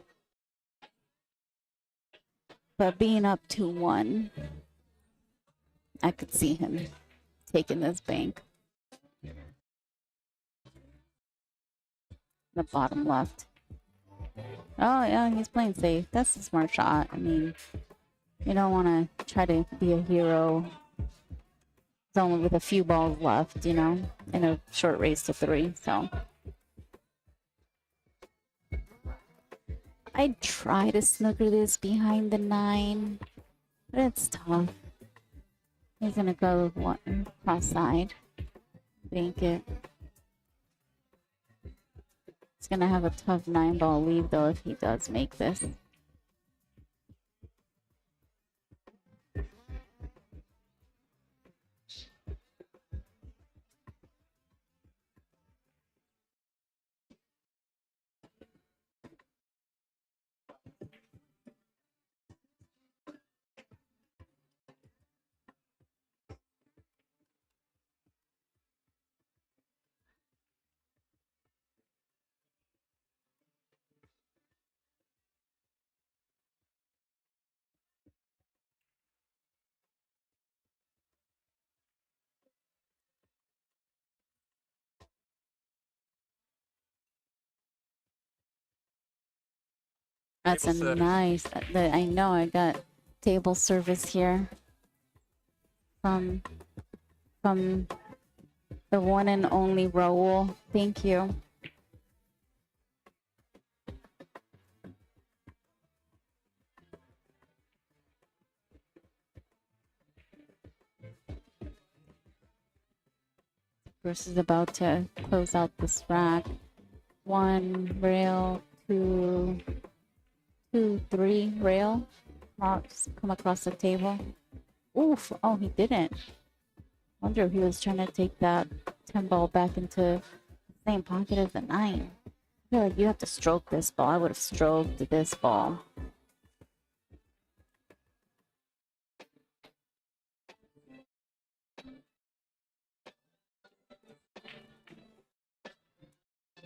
But being up 2-1, I could see him taking this bank. The bottom left. Oh yeah, he's playing safe. That's a smart shot. I mean, you don't want to try to be a hero. It's only with a few balls left, you know, in a short race to 3. So I'd try to snooker this behind the 9, but it's tough. He's gonna go one cross side, bank it. He's gonna have a tough 9-ball lead though if he does make this. That's a nice. I know I got table service here from the one and only Raul. Thank you. Bruce is about to close out this rack. 1 rail, 2, 3 rail. come across the table. Oof. Oh, he didn't. Wonder if he was trying to take that 10 ball back into the same pocket as the 9. I feel like you have to stroke this ball. I would have stroked this ball.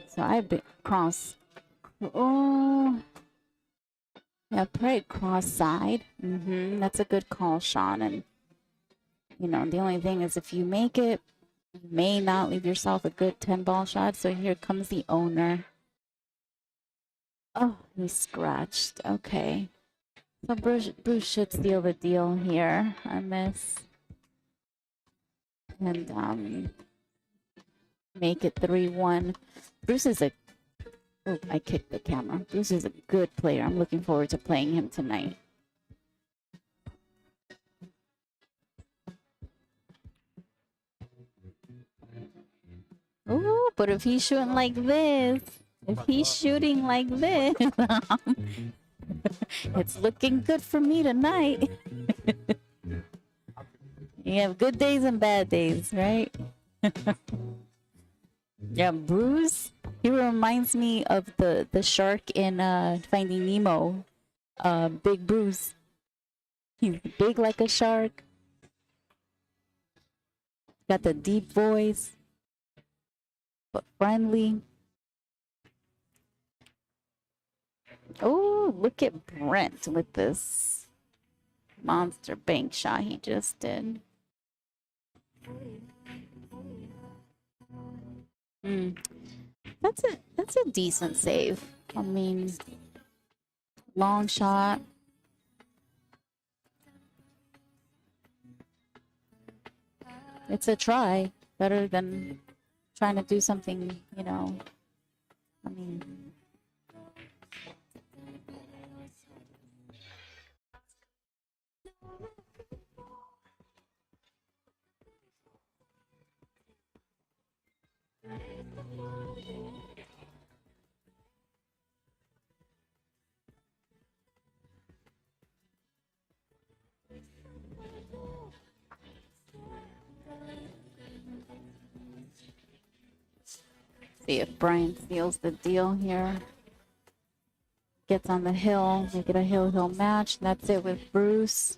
So I've been cross. Oh, yeah, play cross side. That's a good call, Sean. And you know, the only thing is if you make it, you may not leave yourself a good 10 ball shot. So here comes the owner. Oh, he scratched. Okay. So Bruce should steal the deal here. I miss. And make it 3-1. Bruce is a... Oh, I kicked the camera. Bruce is a good player. I'm looking forward to playing him tonight. Ooh, but if he's shooting like this, it's looking good for me tonight. You have good days and bad days, right? Yeah, Bruce, he reminds me of the shark in Finding Nemo. Big Bruce. He's big like a shark. Got the deep voice, but friendly. Oh, look at Brent with this monster bank shot he just did. That's a decent save. I mean, long shot. It's a try. Better than trying to do something, you know. I mean, see if Brian seals the deal here. Gets on the hill, make it a hill match. That's it with Bruce.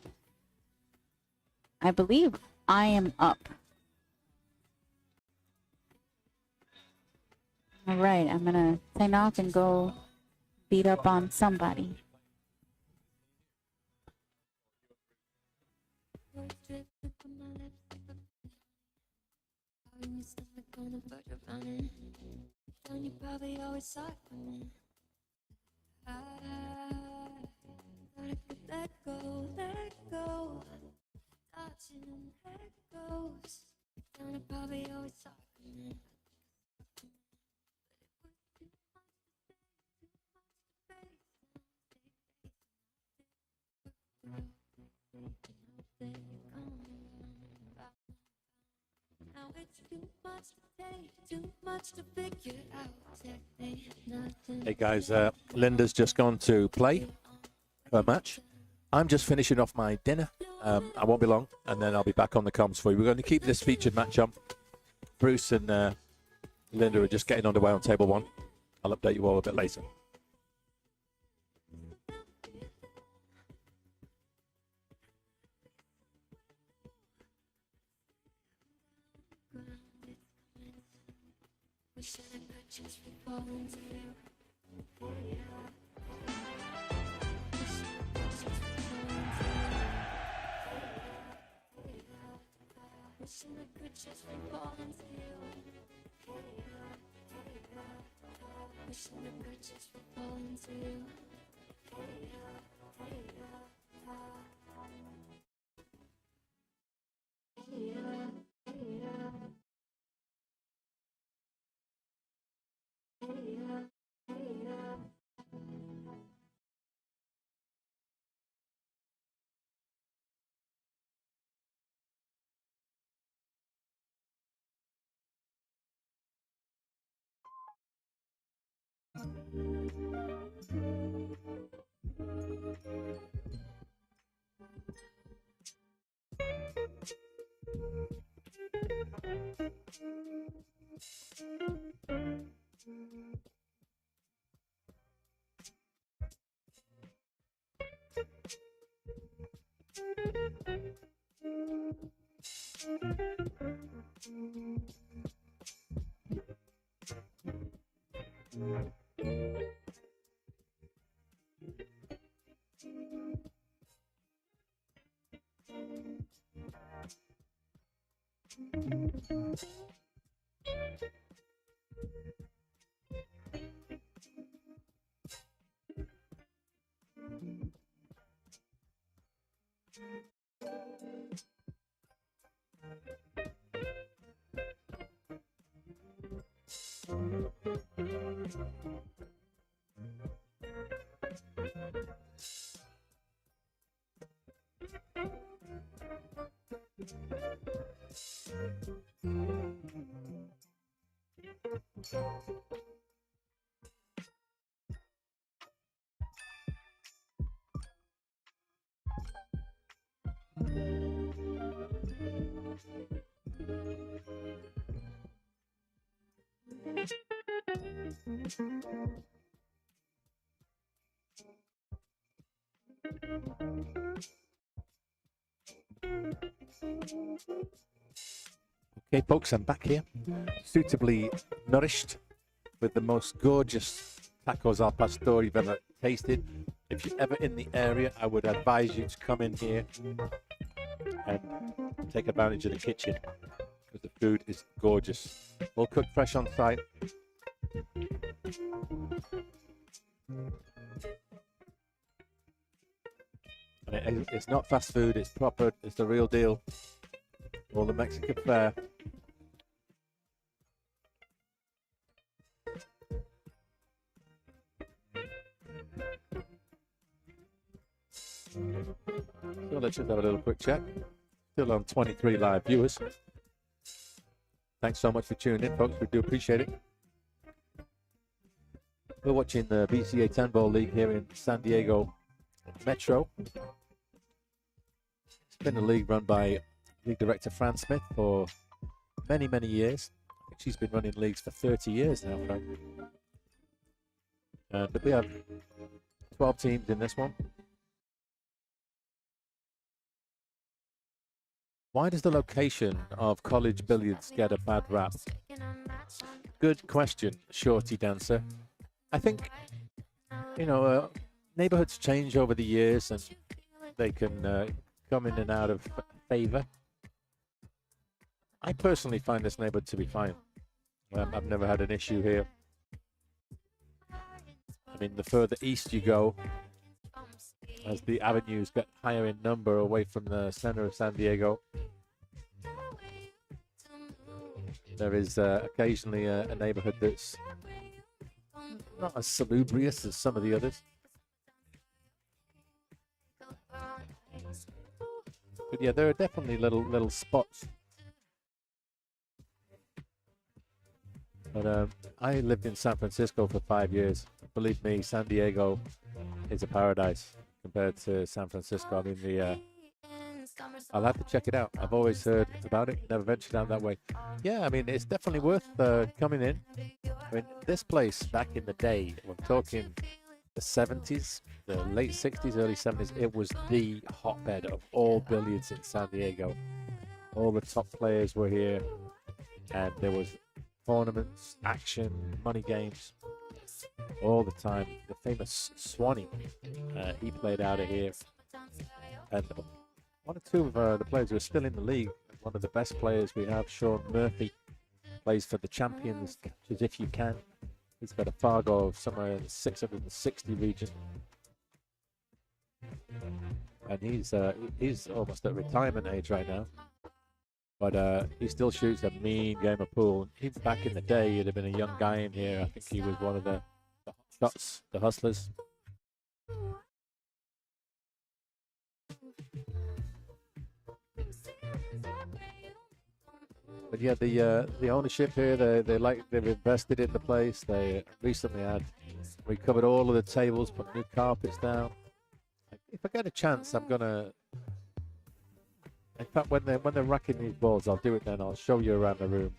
I believe I am up. All right, I'm gonna sign off and go beat up on somebody. You probably always saw it coming. I gotta let go, let go. Touching and let goes. You probably always saw it coming. Now it's too much to take, too much to figure out. Hey guys, Linda's just gone to play her match. I'm just finishing off my dinner. I won't be long, and then I'll be back on the comms for you. We're going to keep this featured match on. Bruce and Linda are just getting underway on table 1. I'll update you all a bit later. Okay, folks, I'm back here, suitably nourished with the most gorgeous tacos al pastor you've ever tasted. If you're ever in the area, I would advise you to come in here and take advantage of the kitchen because the food is gorgeous. All cooked fresh on site. And it's not fast food, it's proper, it's the real deal. All the Mexican fare. So let's just have a little quick check. Still on 23 live viewers. Thanks so much for tuning in, folks. We do appreciate it. We're watching the BCA 10 Ball League here in San Diego Metro. It's been a league run by league director Fran Smith for many, many years. I think she's been running leagues for 30 years now, Frank. But we have 12 teams in this one. Why does the location of College Billiards get a bad rap? Good question, Shorty Dancer. I think, you know, neighborhoods change over the years and they can come in and out of favor. I personally find this neighborhood to be fine. I've never had an issue here. I mean, the further east you go, as the avenues get higher in number away from the center of San Diego, there is occasionally a neighborhood that's not as salubrious as some of the others. But yeah, there are definitely little spots. But I lived in San Francisco for 5 years. Believe me, San Diego is a paradise compared to San Francisco. I mean, I'll have to check it out. I've always heard about it, never ventured out that way. Yeah, I mean, it's definitely worth coming in. I mean, this place back in the day, we're talking the 70s, the late 60s, early 70s, it was the hotbed of all billiards in San Diego. All the top players were here, and there was tournaments, action, money games, all the time. The famous Swanee, he played out of here. And one or two of the players who are still in the league, one of the best players we have, Sean Murphy, plays for the Champions, Catches If You Can. He's got a Fargo of somewhere in the 660 region. And he's almost at retirement age right now. But he still shoots a mean game of pool. Even back in the day, he'd have been a young guy in here. I think he was one of the hot shots, the hustlers. But yeah, the ownership here, they've invested in the place. They recently recovered all of the tables, put new carpets down. If I get a chance, I'm gonna In fact, when they're racking these balls, I'll do it then. I'll show you around the room.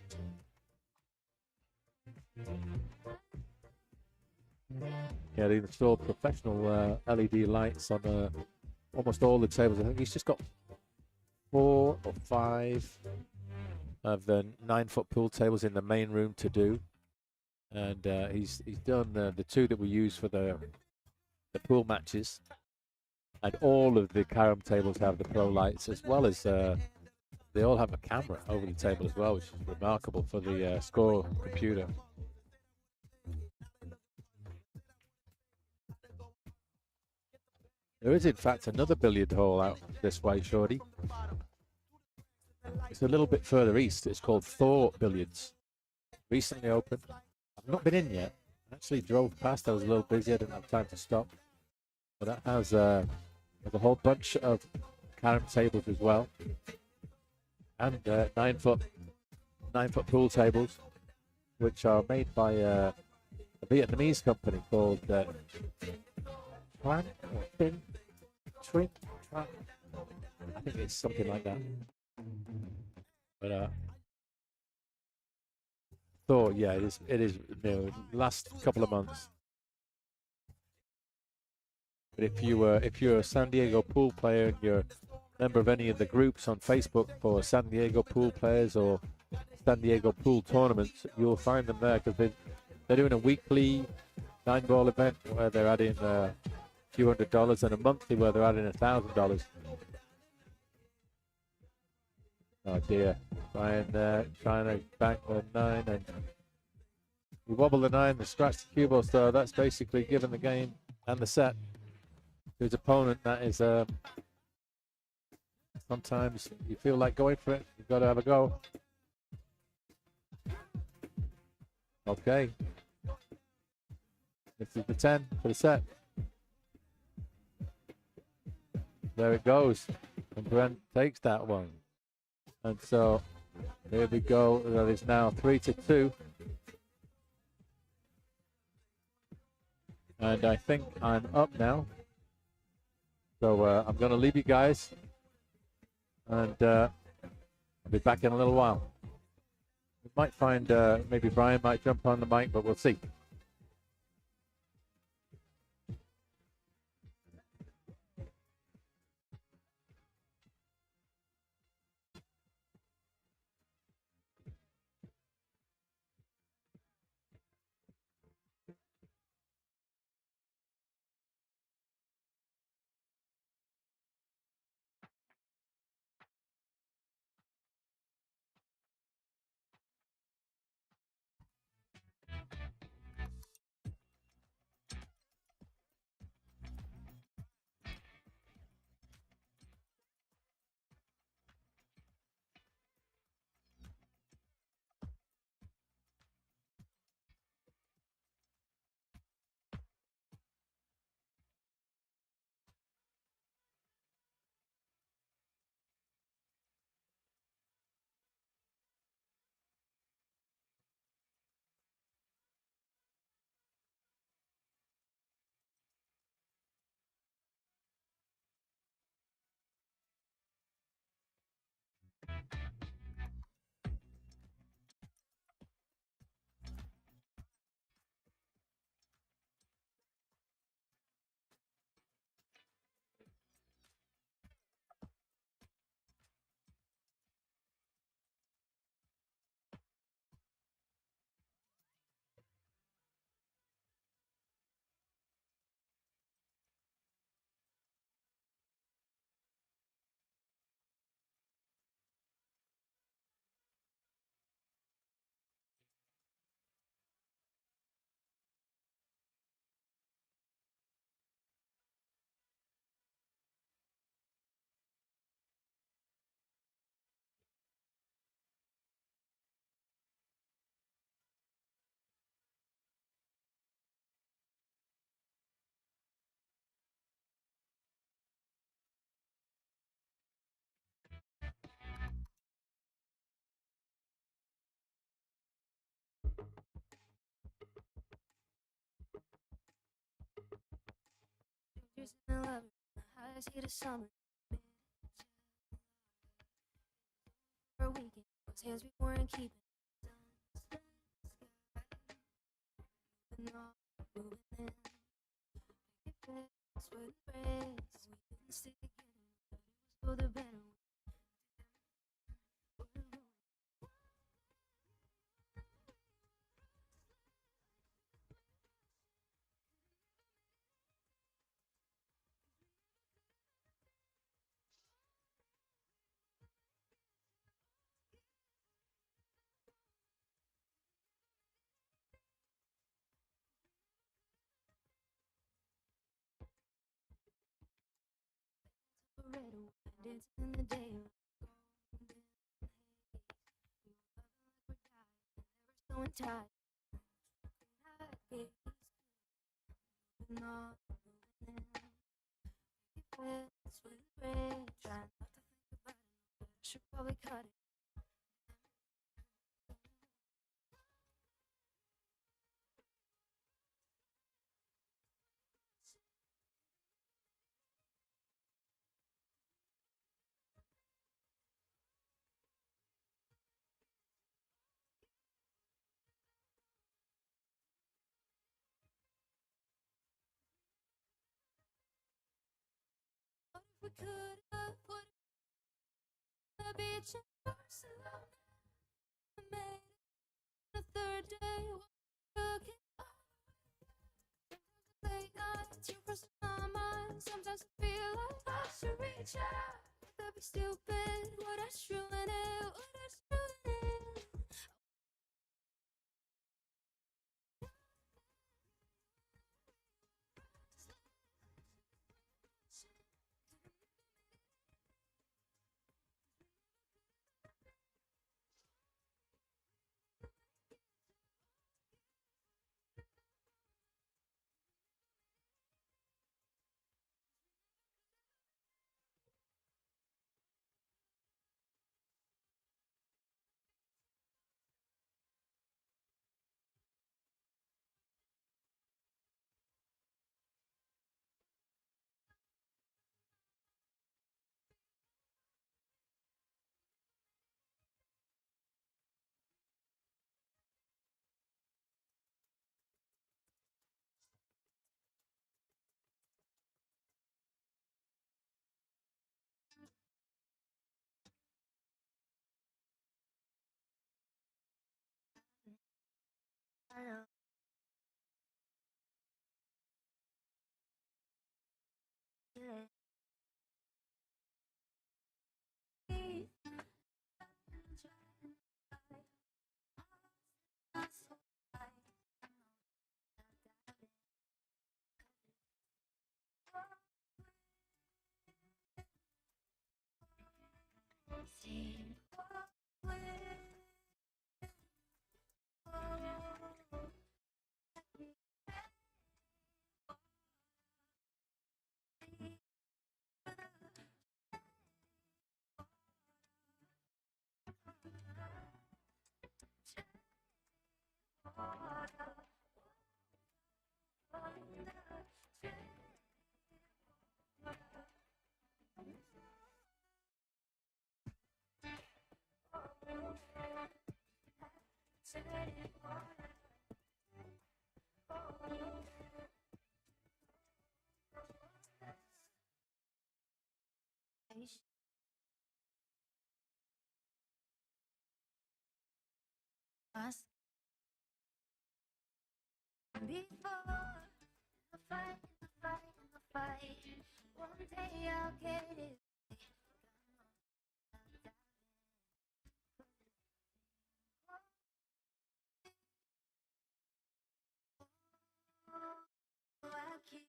Yeah, they installed professional LED lights on almost all the tables. I think he's just got 4 or 5 of the 9-foot pool tables in the main room to do, and he's done the 2 that we use for the pool matches, and all of the carom tables have the pro lights, as well as they all have a camera over the table as well, which is remarkable for the score computer. There is, in fact, another billiard hall out this way, Shorty. It's a little bit further east. It's called Thor Billiards. Recently opened. I've not been in yet. I actually drove past. I was a little busy. I didn't have time to stop. But that has a whole bunch of carom tables as well, and 9-foot pool tables, which are made by a Vietnamese company called Tran or Tin Trin. I think it's something like that. But Thor, yeah, it is last couple of months. But if you're a San Diego pool player and you're a member of any of the groups on Facebook for San Diego pool players or San Diego pool tournaments, you'll find them there, because they're doing a weekly 9-ball event where they're adding a few $100, and a monthly where they're adding $1,000. Oh dear, trying to bank the 9, and you wobble the 9, and scratch the cue ball, so that's basically giving the game and the set to his opponent. That is sometimes you feel like going for it, you've got to have a go. Okay, this is the 10 for the set. There it goes, and Brent takes that one. And so here we go. That is now 3-2. And I think I'm up now. So I'm going to leave you guys, and I'll be back in a little while. We might find maybe Brian might jump on the mic, but we'll see. Pictures in the library, the highest heat of summer. those hands we weren't keeping. Moving on, moving in. Picket fence with bricks. We didn't stick together, but it was for the better. Red wine dancing in the daylight. Golden haze. We were loving like we're dying, never so untied. Night gaze. Moving on, moving in. Picket fence with red. Trying not to think about it, but I should probably cut it. What if we could have put the beach in Barcelona? Made it a third day. Looking late nights, you're first on my mind. Sometimes I feel like I should reach out. Would that be stupid? Would I just ruin it? Would I just ruin it? I know. Yeah. Ask before the fight, the fight, the fight. One day I'll get it. I keep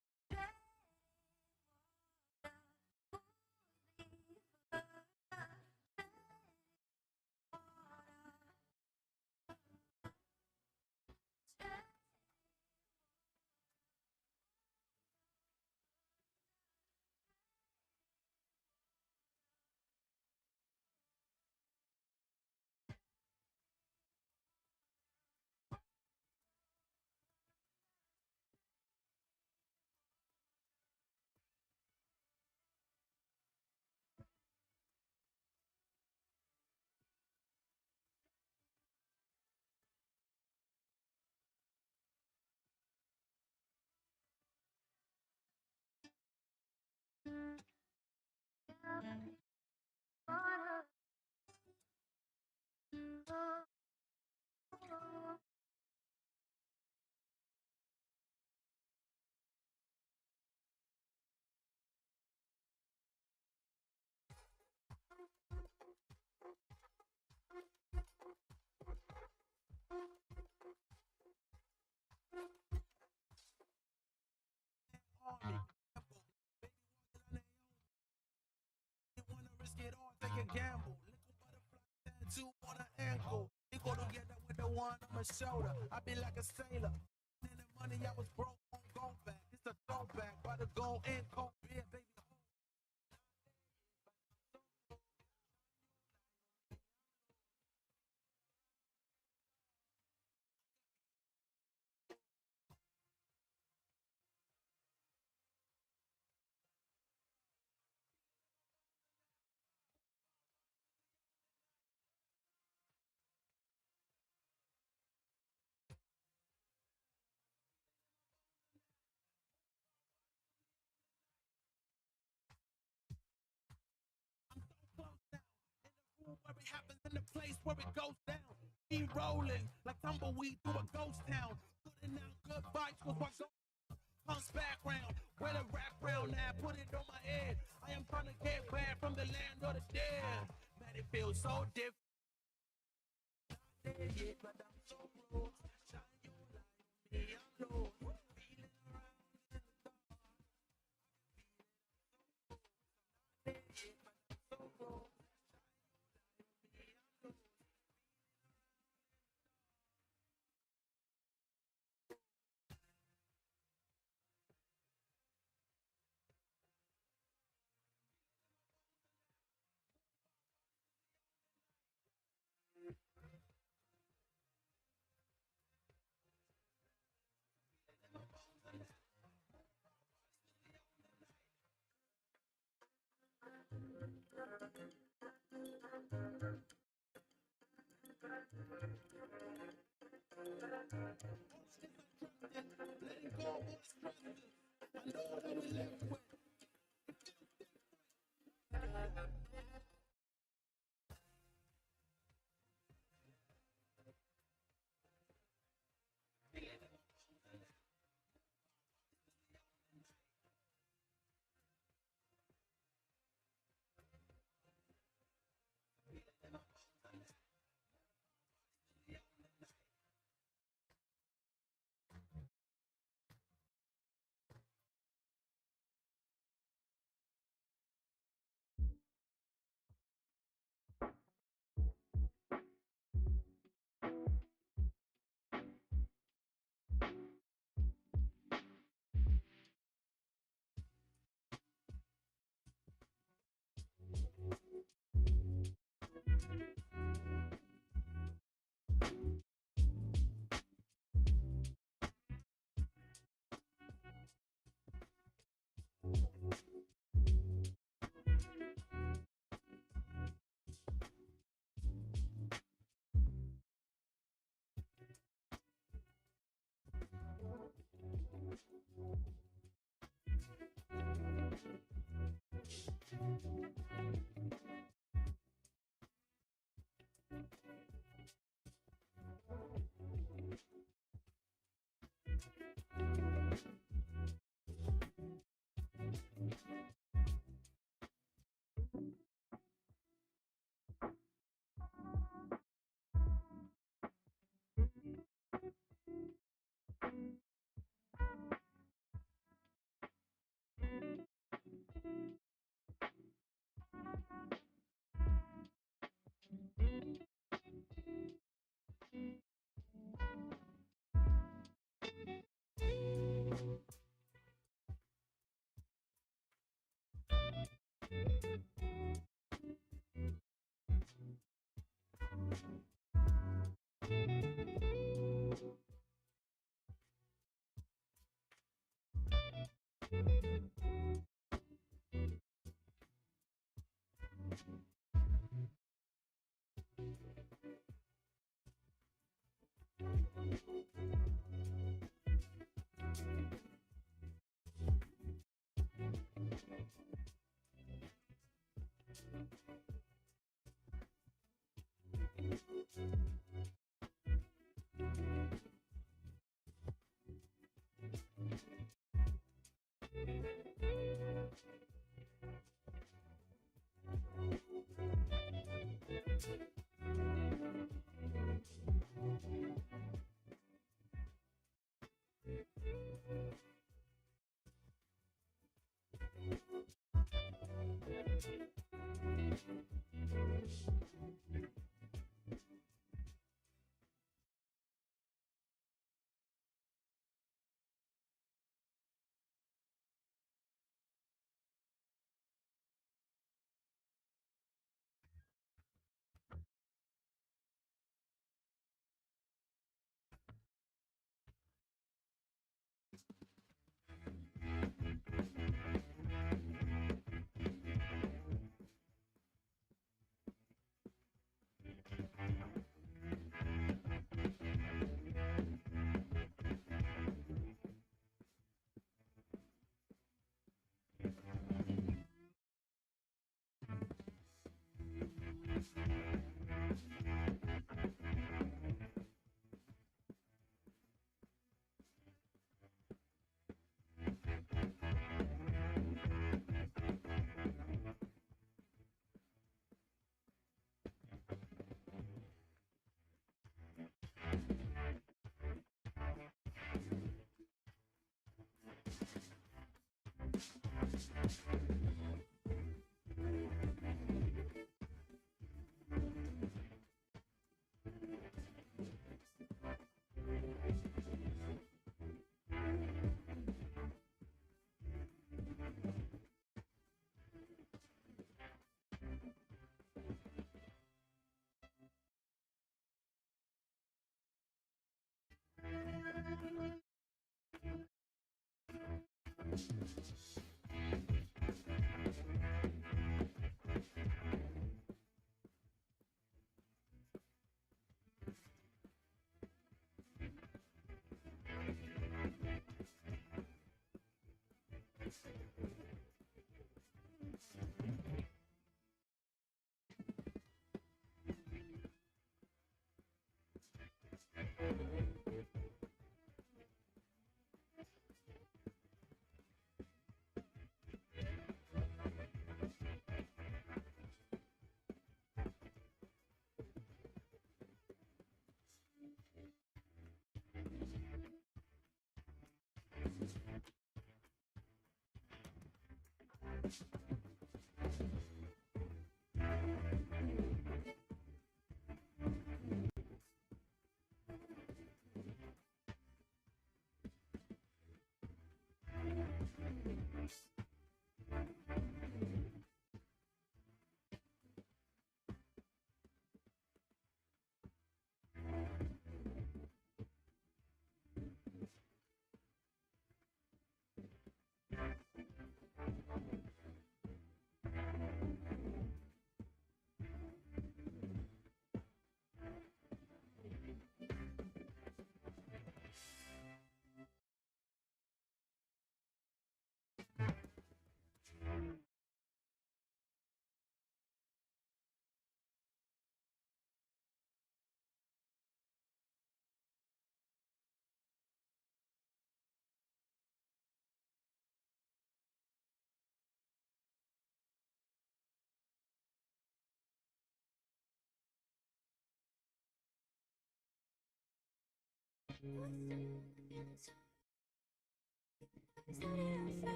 Wanna risk it all, take a gamble. Little butterfly tattoo on her ankle. They go together with the one on my shoulder. I be like a sailor. In the money I was broke, won't go back. It's a throwback. By the go in, cold beer, baby. Where it happens in the place where it goes down. Be rolling like tumbleweed through a ghost town. Good and now, good vibes was what goes. Comes background, where the rap round now, put it on my head. I am trying to get back from the land of the dead. Man, it feels so different. Dead yet, but I'm so close. Shine your light on me, I'm low. Feeling around in the dark. Dead yet, but I'm so close. Letting go of what's present. I know what I'm left with.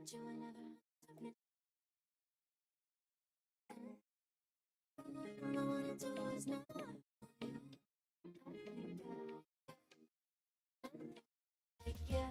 you were never something. All I wanted to was not yeah.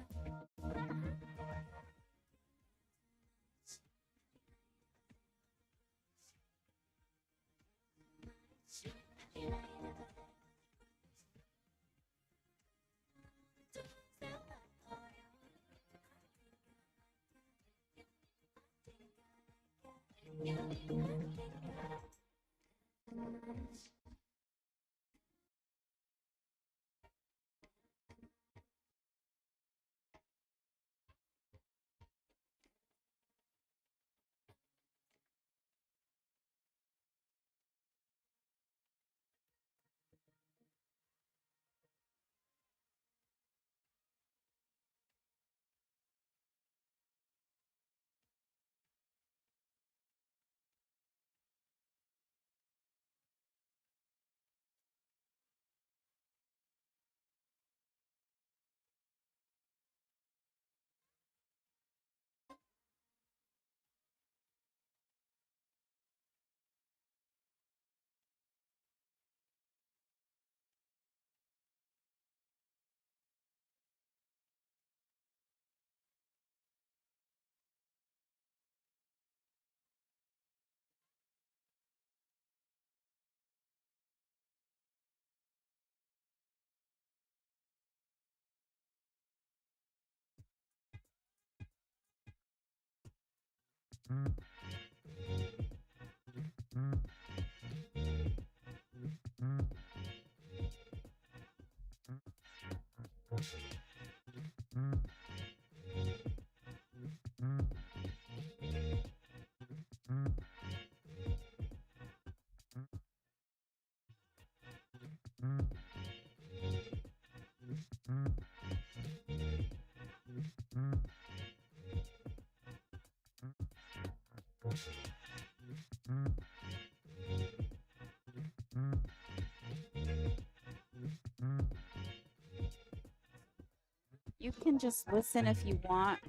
You can just listen if you want.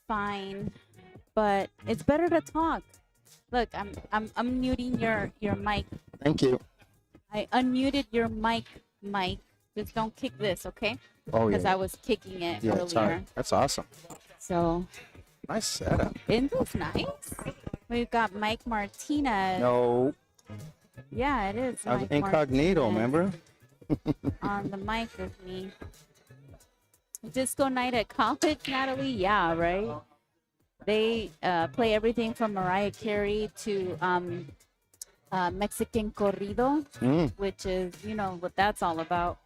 Fine. But it's better to talk. Look, I'm muting your mic. Thank you. I unmuted your mic, Mike. Just don't kick this, okay? Oh, Because yeah. I was kicking it Yeah, earlier. sorry. That's awesome. So, Nice setup. isn't this nice? We've got Mike Martinez. No, Yeah, it is. I was Mike incognito, Martinez remember? on the mic with me. Disco night at college, Natalie? Yeah, right? They play everything from Mariah Carey to Mexican corrido, which is, you know, what that's all about.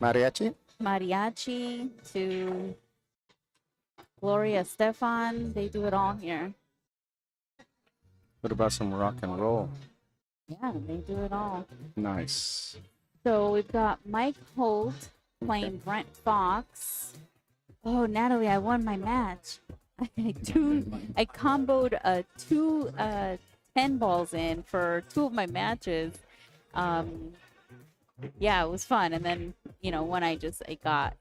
Mariachi? Mariachi to Gloria Stefan. They do it all here. What about some rock and roll? Yeah, they do it all. Nice. So we've got Mike Holt playing Brent Fox. Oh, Natalie, I won my match. I comboed two 10 balls in for two of my matches. Yeah, it was fun. And then, you know, one I got.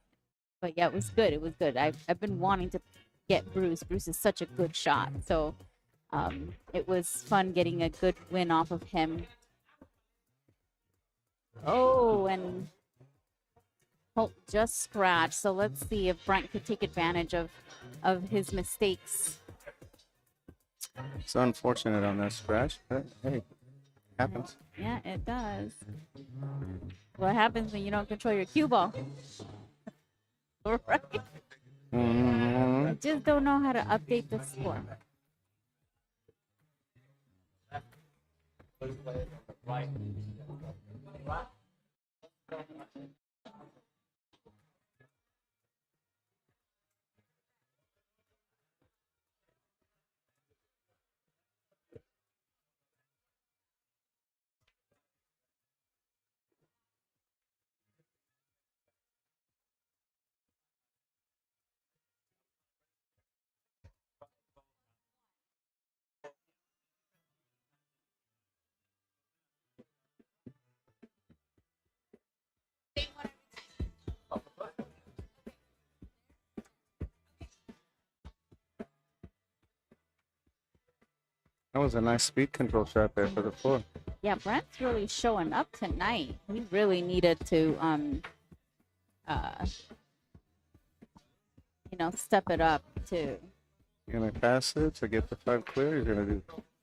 But yeah, it was good. It was good. I've been wanting to get Bruce. Bruce is such a good shot. So it was fun getting a good win off of him. Oh, and Holt just scratched. So let's see if Brent could take advantage of his mistakes. It's unfortunate on that scratch, but hey, happens. Yeah, it does. What happens when you don't control your cue ball? Right? I just don't know how to update the score. That was a nice speed control shot there for the 4. Yeah, Brent's really showing up tonight. He really needed to, step it up too. You're gonna pass it to get the 5 clear. You're gonna do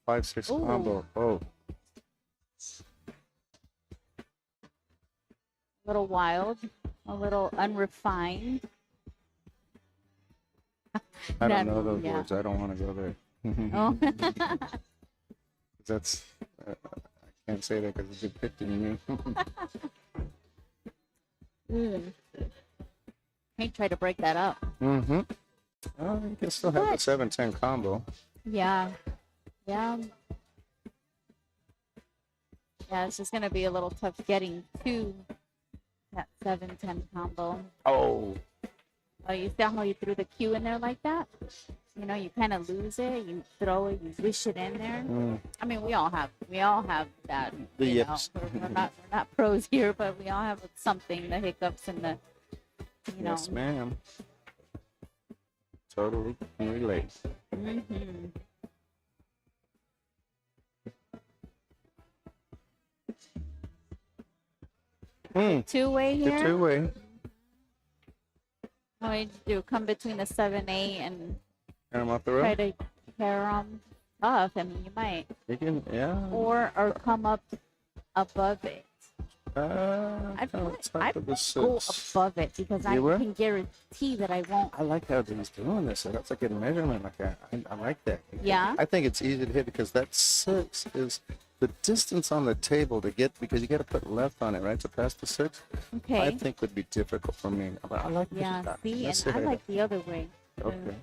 5-6 Ooh. combo. Oh, A little wild, a little unrefined. I That- don't know those yeah. words. I don't want to go there. Oh. That's I can't say that because it's depicting me. He tried to break that up. Mm-hmm. Well, you can still have What? the 7-10 combo. Yeah. Yeah, it's just gonna be a little tough getting to that 7-10 combo. Oh, Oh, you see how you threw the cue in there like that? You know, you kind of lose it, you throw it, you wish it in there. I mean, we all have that. The you know. yips. We're not pros here, but we all have something, the hiccups and the, yes, ma'am. Totally can relate. Mm-hmm. Two-way The here. 2-way. How do you do? Come between the 7-8 and And I'm off the try road. to pair them off. I mean, you might. You can, yeah. Or come up above it. I'd I'd go above it because I You will? can guarantee that I won't. I like how he's doing this. So that's like a measurement like that. I like that. Yeah. I think it's easy to hit because that 6 is the distance on the table to get, because you got to put left on it, right, to pass the 6. Okay. I think would be difficult for me. But I like Yeah, this. see, Let's and I hit it. like the other way. Okay.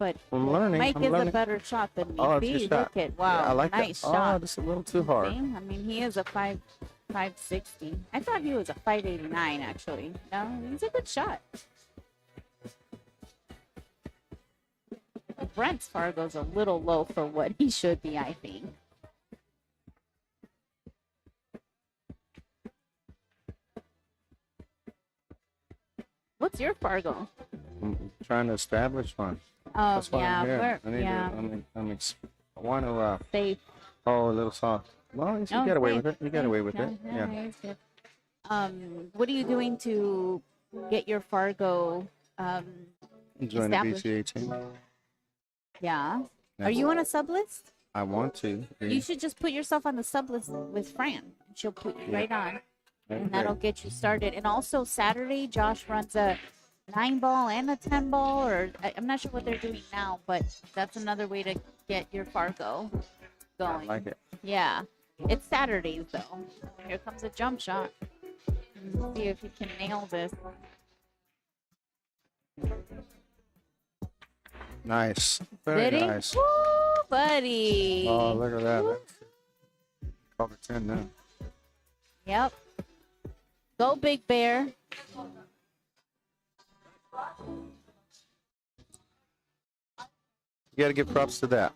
But I'm learning. Mike I'm is learning. a better shot than me. Oh, it's See, your shot. look at, wow, Yeah, I like nice that. shot. Oh, just a little too hard. See? I mean, he is a 560. I thought he was a 589, actually. No, he's a good shot. Brent's Fargo's a little low for what he should be, I think. What's your Fargo? I'm trying to establish one. Oh, That's why yeah, I'm here. we're, I need yeah, to, I want to, safe. oh, a little soft. Well, you Oh, got away safe, with it. You got safe. away with Yeah, it. Yeah. he's good. What are you doing to get your Fargo? Join the established? BCA team. Yeah. Yeah. Are you on a sub list? I want to. You should just put yourself on the sub list with Fran. And she'll put you right on, and Okay. that'll get you started. And also Saturday, Josh runs a 9-ball and a 10-ball, or I'm not sure what they're doing now, but that's another way to get your Fargo I going. like it. Yeah. It's Saturdays though. Here comes a jump shot. Let's see if he can nail this. Nice. Very Did he? nice. Woo, buddy. Oh, look at that. Woo. Call it 10 now. Yep. Go, Big Bear. You got to give props to that.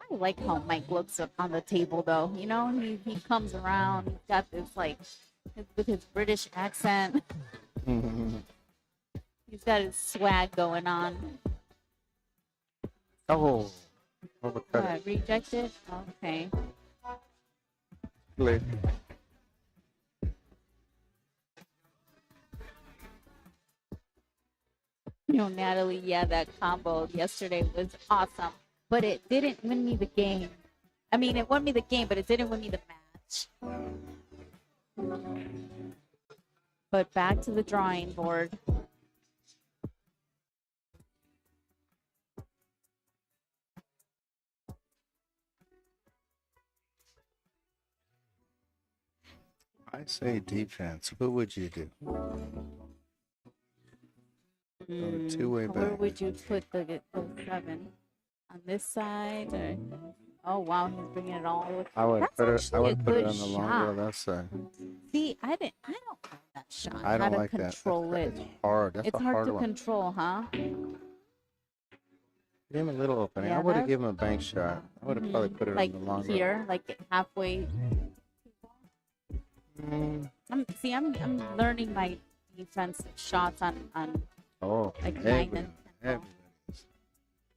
I like how Mike looks up on the table, though. You know, he comes around. He's got this, like, with his British accent. He's got his swag going on. Oh, overcut it. Rejected? Okay. Play. You know, Natalie, yeah, that combo yesterday was awesome, but it didn't win me the game. I mean, it won me the game, but it didn't win me the match. But back to the drawing board. I say defense. What would you do? two-way Where back. would you put the 7? On this side? Or... Oh, wow, he's bringing it all the way. I would That's put it. I actually a would put it good on the long shot. rail. That's See, I don't like that shot. I don't How to like that. control it. It's hard. That's It's a hard hard to one. control, huh? Give him a little opening. Yeah, I would have that- given him a bank shot. I would have probably put it Like on the long rail. here, like halfway. I'm learning my defensive shots on Oh, like 9 everybody- and 10. everybody is.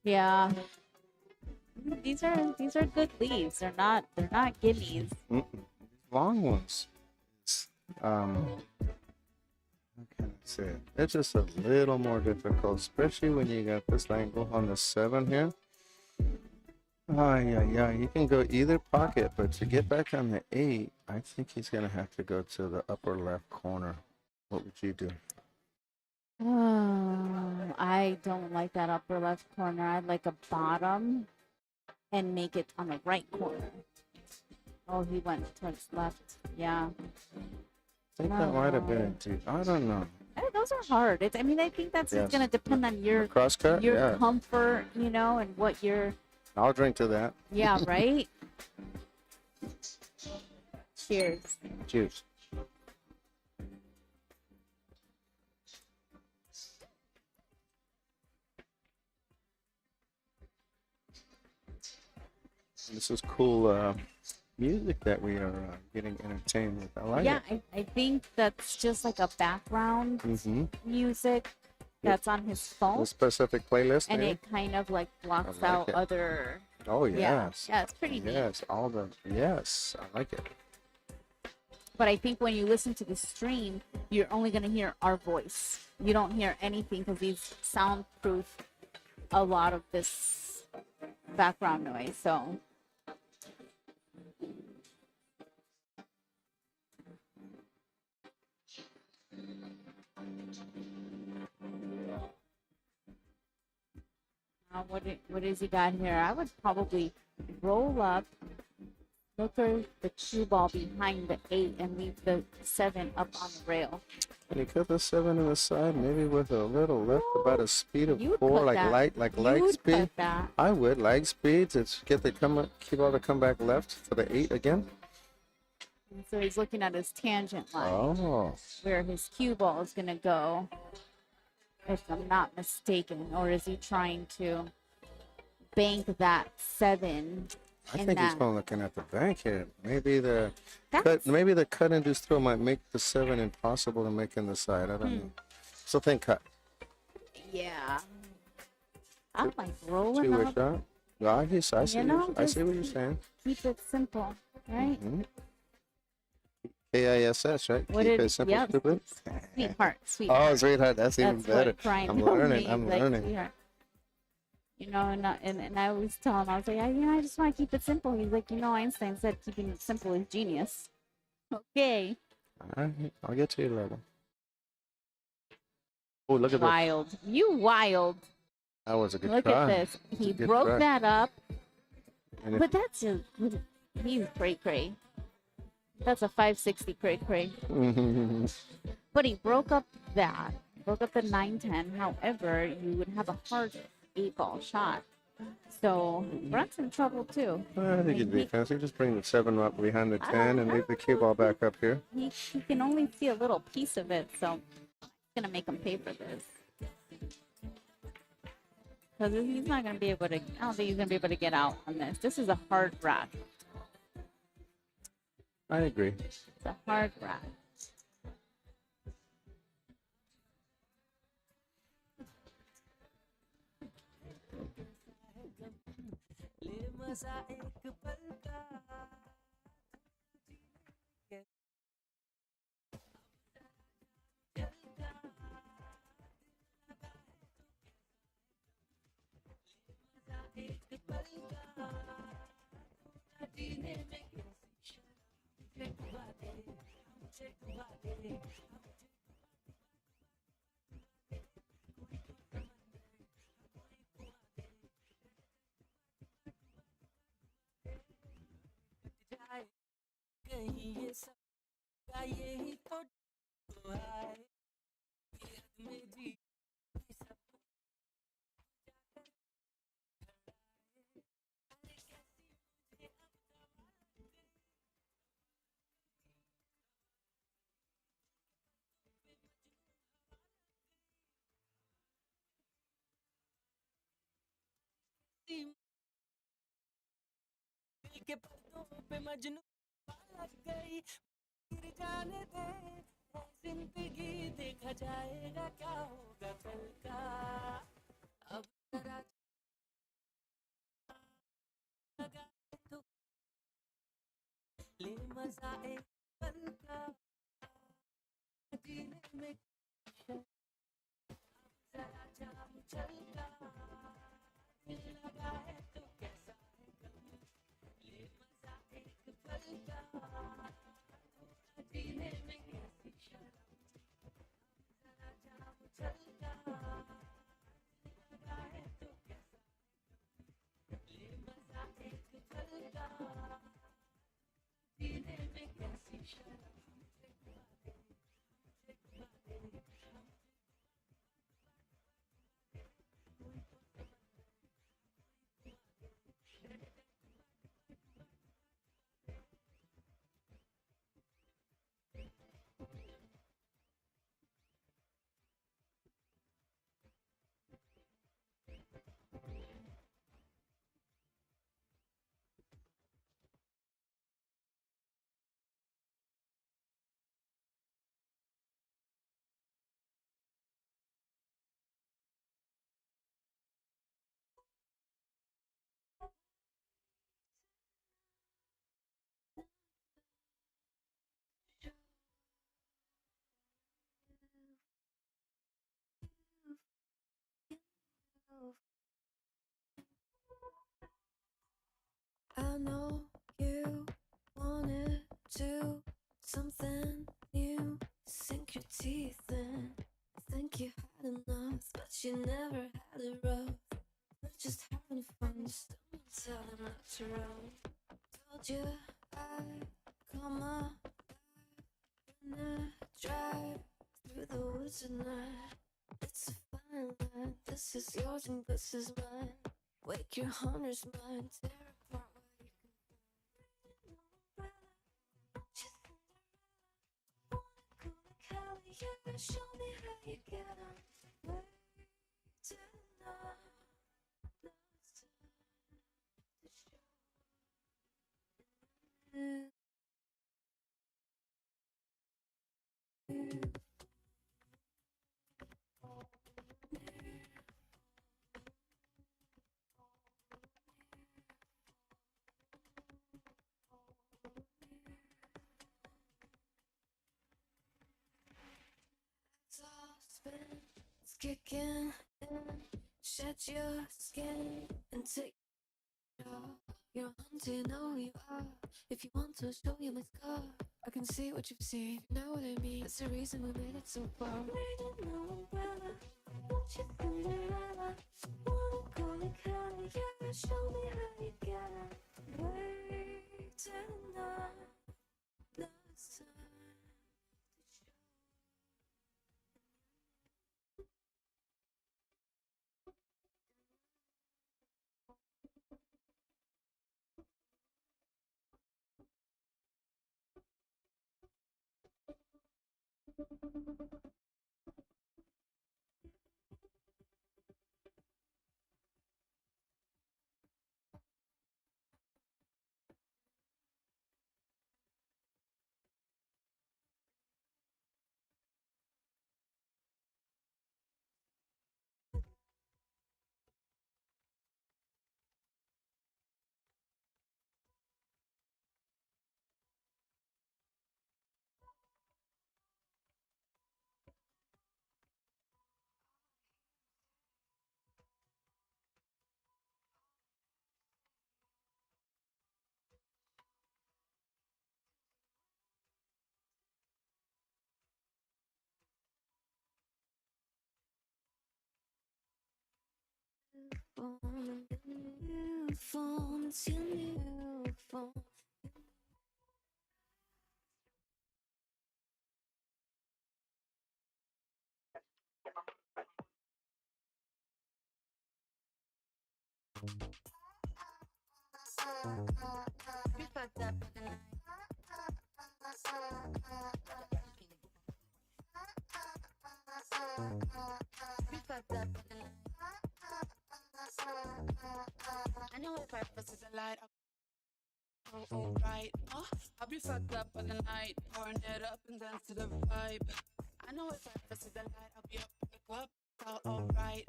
Yeah. These are good leaves. They're not gimmies. Long ones. It's, how can I say it? It's just a little more difficult, especially when you got this angle on the 7 here. Oh, yeah. You can go either pocket, but to get back on the 8, I think he's going to have to go to the upper left corner. What would you do? Oh, I don't like that upper left corner. I'd like a bottom and make it on the right corner. Oh, he went towards left. Yeah. I think that might have been it, too. I don't know. Those are hard. I think that's Yes. going to depend on your Crosscut? Yeah. comfort, and what your I'll drink to that. yeah, right? Cheers. Cheers. This is cool music that we are getting entertained with. I like Yeah, it. I think that's just like a background Mm-hmm. music that's on his phone. A specific playlist, And maybe? it kind of like blocks like out it. other. Oh, Yeah, yes. yeah, it's pretty neat. Yes, yes, I like it. But I think when you listen to the stream, you're only going to hear our voice. You don't hear anything because these soundproof a lot of this background noise. So what has he got here? I would probably roll up, look for the cue ball behind the 8 and leave the 7 up on the rail. And you cut the 7 in the side, maybe with a little left, about a speed of You'd 4, cut like that. light You'd speed. cut that. I would light speed to get the cue ball to come back left for the 8 again. And so he's looking at his tangent line Oh, where his cue ball is going to go, if I'm not mistaken. Or is he trying to bank that 7? I in think he's that? going looking at the bank here. Maybe the That's- cut induced throw might make the 7 impossible to make in the side. I don't know. So think cut. Yeah. I'm like rolling Two-way up. shot. Yeah, I see. I just see what you're saying. Keep it simple, right? Mm-hmm. KISS, right? What Keep did- it simple, yep. stupid. Sweetheart, Oh, sweetheart. sweetheart, that's even That's better. what Brian I'm told learning. me, I'm like, learning. sweetheart. And I always tell him, I was like, I just want to keep it simple. He's like, Einstein said keeping it simple is genius. Okay. All right, I'll get to your level. Oh, look at that. Wild. You wild. That was a good Look try. at this. That's a He good broke try. that up. And if- But that's he's cray. That's a 560 cray. But he broke up the 9-10. However, you would have a hard 8-ball shot. So Brent's in trouble too. I think you'd be He- fancy. Just bring the 7 up behind the I 10 don't and leave the know. cue ball back up here. He can only see a little piece of it, so I'm gonna make him pay for this. Because he's not gonna be able to. I don't think he's gonna be able to get out on this. This is a hard rack. I agree. It's a hard rack. कहीं ये सब का यही तो है में जी सब के पर्दों पे मजनू लग गई गिर जाने दे जिंदगी देखा जाएगा क्या होगा कल का अब जरा मजा एक पल का जीने में जरा जाम चलता दिल लगा है तो कैसा है गम ले मजा एक पल का जीने में कैसी शर्म जरा जाम चलता दिल लगा है तो कैसा ले मजा एक पल का जीने में कैसी शर्म I know you wanted to something new, sink your teeth in. Think you had enough, but you never had it rough. We're just having fun, just don't tell them not to run. Told you I'd come up when I drive through the woods at night. It's a fine line, this is yours and this is mine. Wake your hunter's mind, tear apart what you can find. Wanna go to Cali, yeah, show me how you get on. Wait tonight, now it's time to show you. It's all spin, it's kicking in. Shed your skin and take it off. You're hunting, know who you are. If you want to show you my scar, I can see what you've seen. You know what I mean? That's the reason we made it so far. Reading no umbrella, want you Cinderella. Wanna go to Cali, yeah, show me how you get it. Wait tonight, now it's time. New phone, it's your new phone. You fucked up for the night. You fucked up for the night. I know if I was to the light, I'll alright. I'll be fucked up for the night, pouring it up and dance to the vibe. I know if I was to the light, I'll be up in the club, all alright.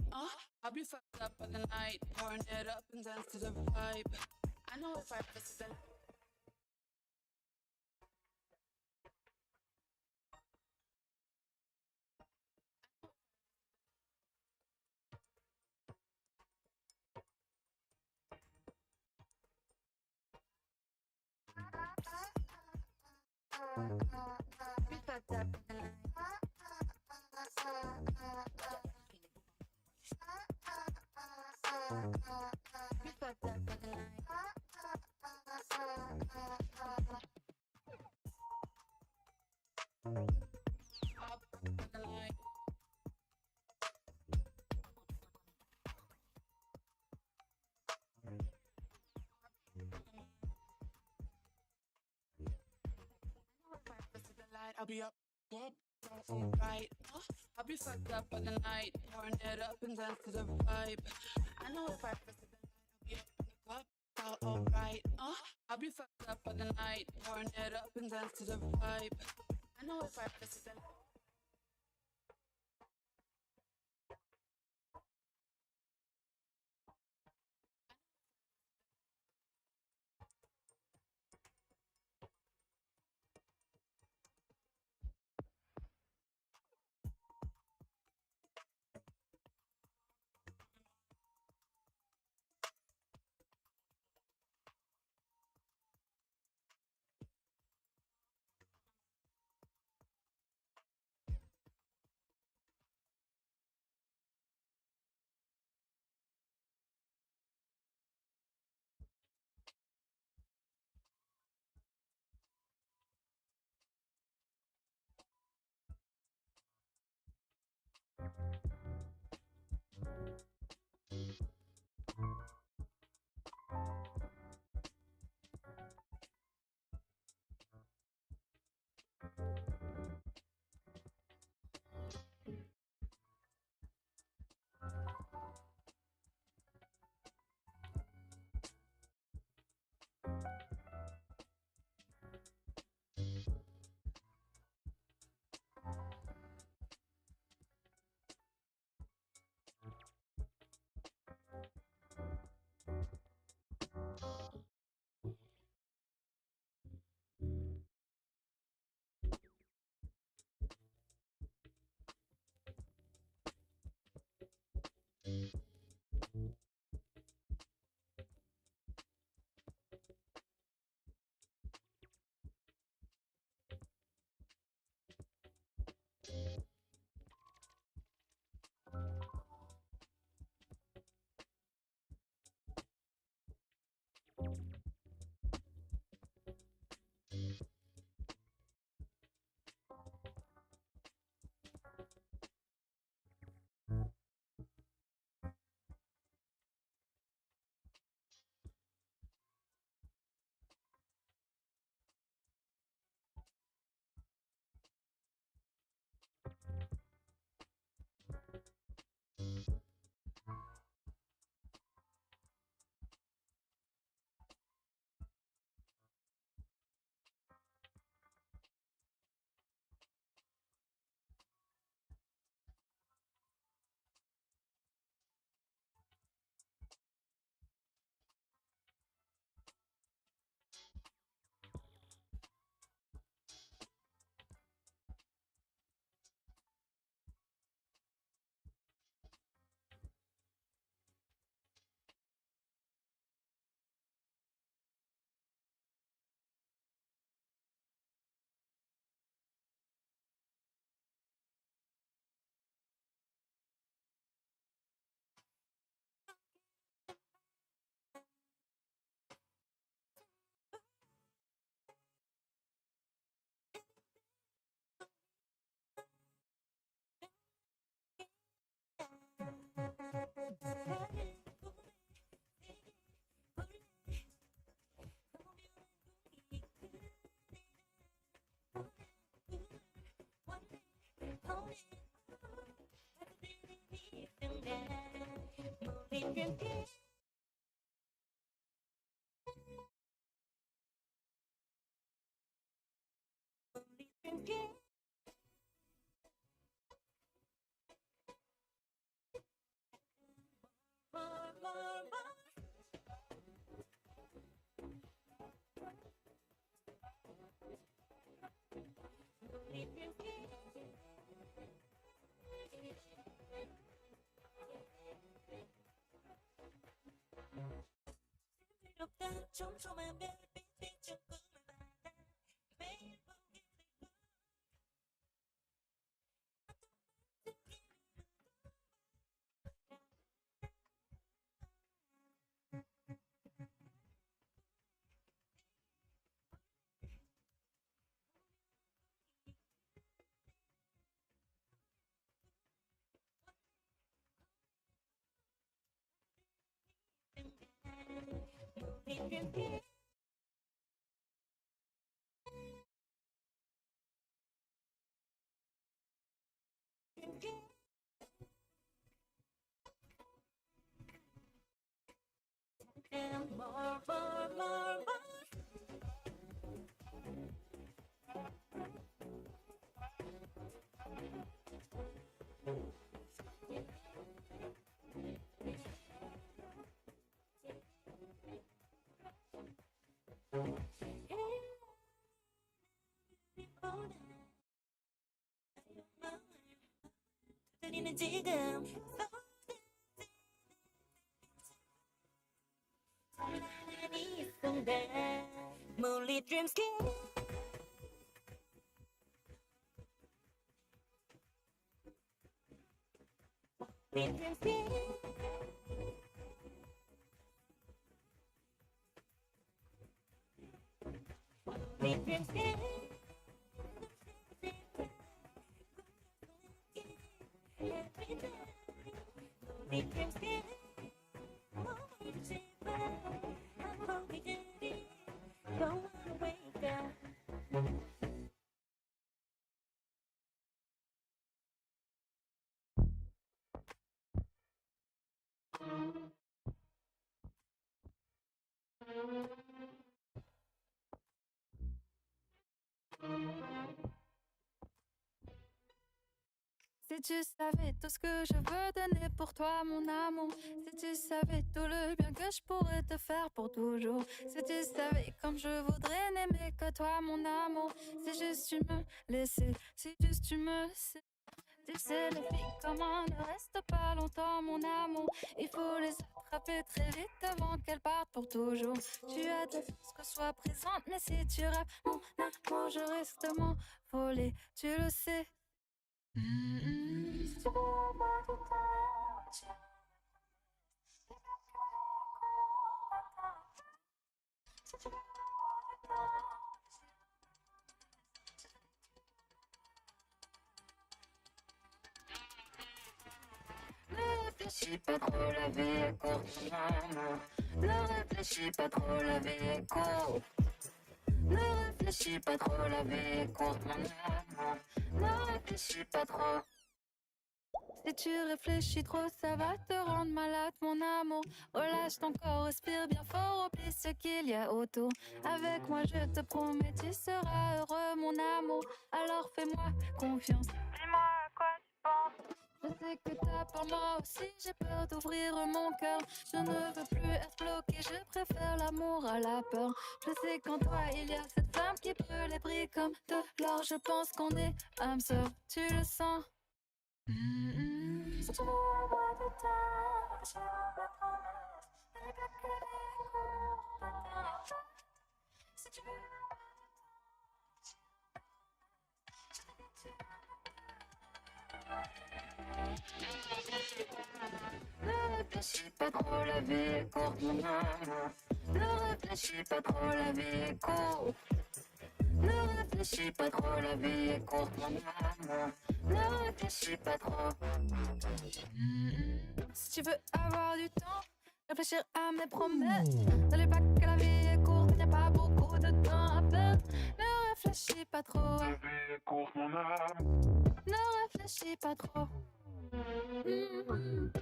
I'll be fucked up for the night, pouring it up and dance to the vibe. I know if I was to the light. I'll be up. Alright, I'll be fucked up for the night, pouring it up and dance to the vibe. I know if I press it, I'll be up in the club. Alright, I'll be fucked up for the night, pouring it up and dance to the vibe. I know if I press it, 촘촘한 별빛이 조금은 받아 매일 보게 되고 들리는 지금 설레는 이 순간 Moonlit dreams can Moonlit dreams can Moonlit dreams can Every day, Moonlit dreams can I'm hungry, dirty. Don't wanna wake up. Si tu savais tout ce que je veux donner pour toi, mon amour. Si tu savais tout le bien que je pourrais te faire pour toujours. Si tu savais comme je voudrais n'aimer que toi, mon amour. Si juste tu me laissais, si juste tu me sais. Tu sais, les filles comme moi ne restent pas longtemps, mon amour. Il faut les attraper très vite avant qu'elles partent pour toujours. Tu as de force que sois présente, mais si tu rappes mon amour, je risque de m'envoler, tu le sais. Si tu veux avoir du temps, si tu veux avoir du temps. Ne réfléchis pas trop, la vie est courte, maman. Ne réfléchis pas trop, la vie est courte. Ne réfléchis pas trop, la vie est courte, maman. Ne réfléchis pas trop. Si tu réfléchis trop, ça va te rendre malade, mon amour. Relâche ton corps, respire bien fort, oublie ce qu'il y a autour. Avec moi, je te promets, tu seras heureux, mon amour. Alors fais-moi confiance. Dis-moi à quoi tu penses. Je sais que t'as peur, moi aussi, j'ai peur d'ouvrir mon cœur. Je ne veux plus être bloqué, je préfère l'amour à la peur. Je sais qu'en toi, il y a cette flamme qui brûle et brille comme de l'or. Je pense qu'on est âme sœur, tu le sens. Si tu veux avoir du temps, je me promets, n'est pas que des cours de temps. Si tu veux avoir ne réfléchis pas trop, la vie est courte, mon amour. Ne réfléchis pas trop, la vie est courte. Ne réfléchis pas trop, la vie est courte, mon amour. Ne réfléchis pas trop. Si tu veux avoir du temps, réfléchir à mes promesses. N'oublie pas que la vie est courte, il n'y a pas beaucoup de temps à perdre. Ne réfléchis pas trop. La vie est courte, mon âme. Ne réfléchis pas trop.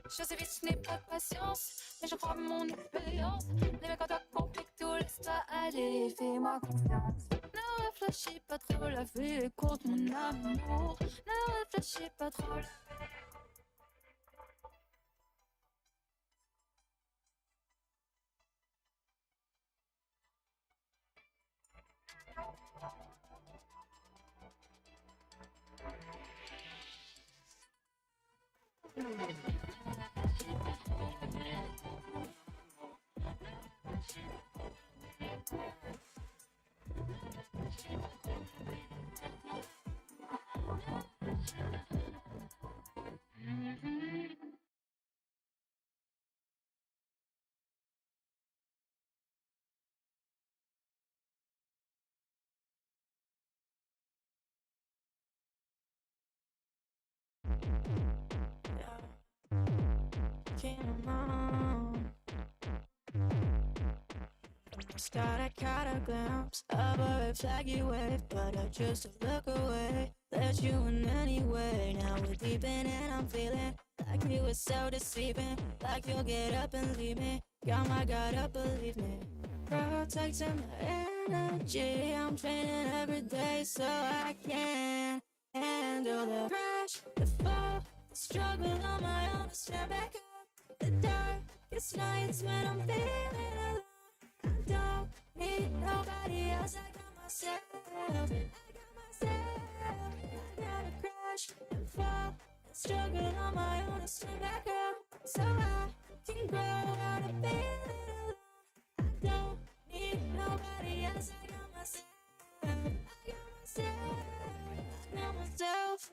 Je sais vite, je n'ai pas de patience, mais je crois mon expérience. Les mecs en toi compliquent tout, laisse-toi aller, fais-moi confiance. Ne réfléchis pas trop, la vie est courte, mon amour. Ne réfléchis pas trop, la vie est Start, I caught a glimpse of a red flaggy wave, but I chose to look away. Let you in anyway. Now we're deep in and I'm feeling like you were so deceiving. Like you'll get up and leave me. Got my guard up, believe me. Protecting my energy. I'm training every day so I can handle the crash, the fall, struggle on my own to stand back up. The darkest nights when I'm feeling alone. I don't need nobody else. I got myself. I got myself. I gotta crash and fall and struggle on my own to stand back up, so I can grow out of feeling alone. I don't need nobody else. I got myself. I got myself. I got myself.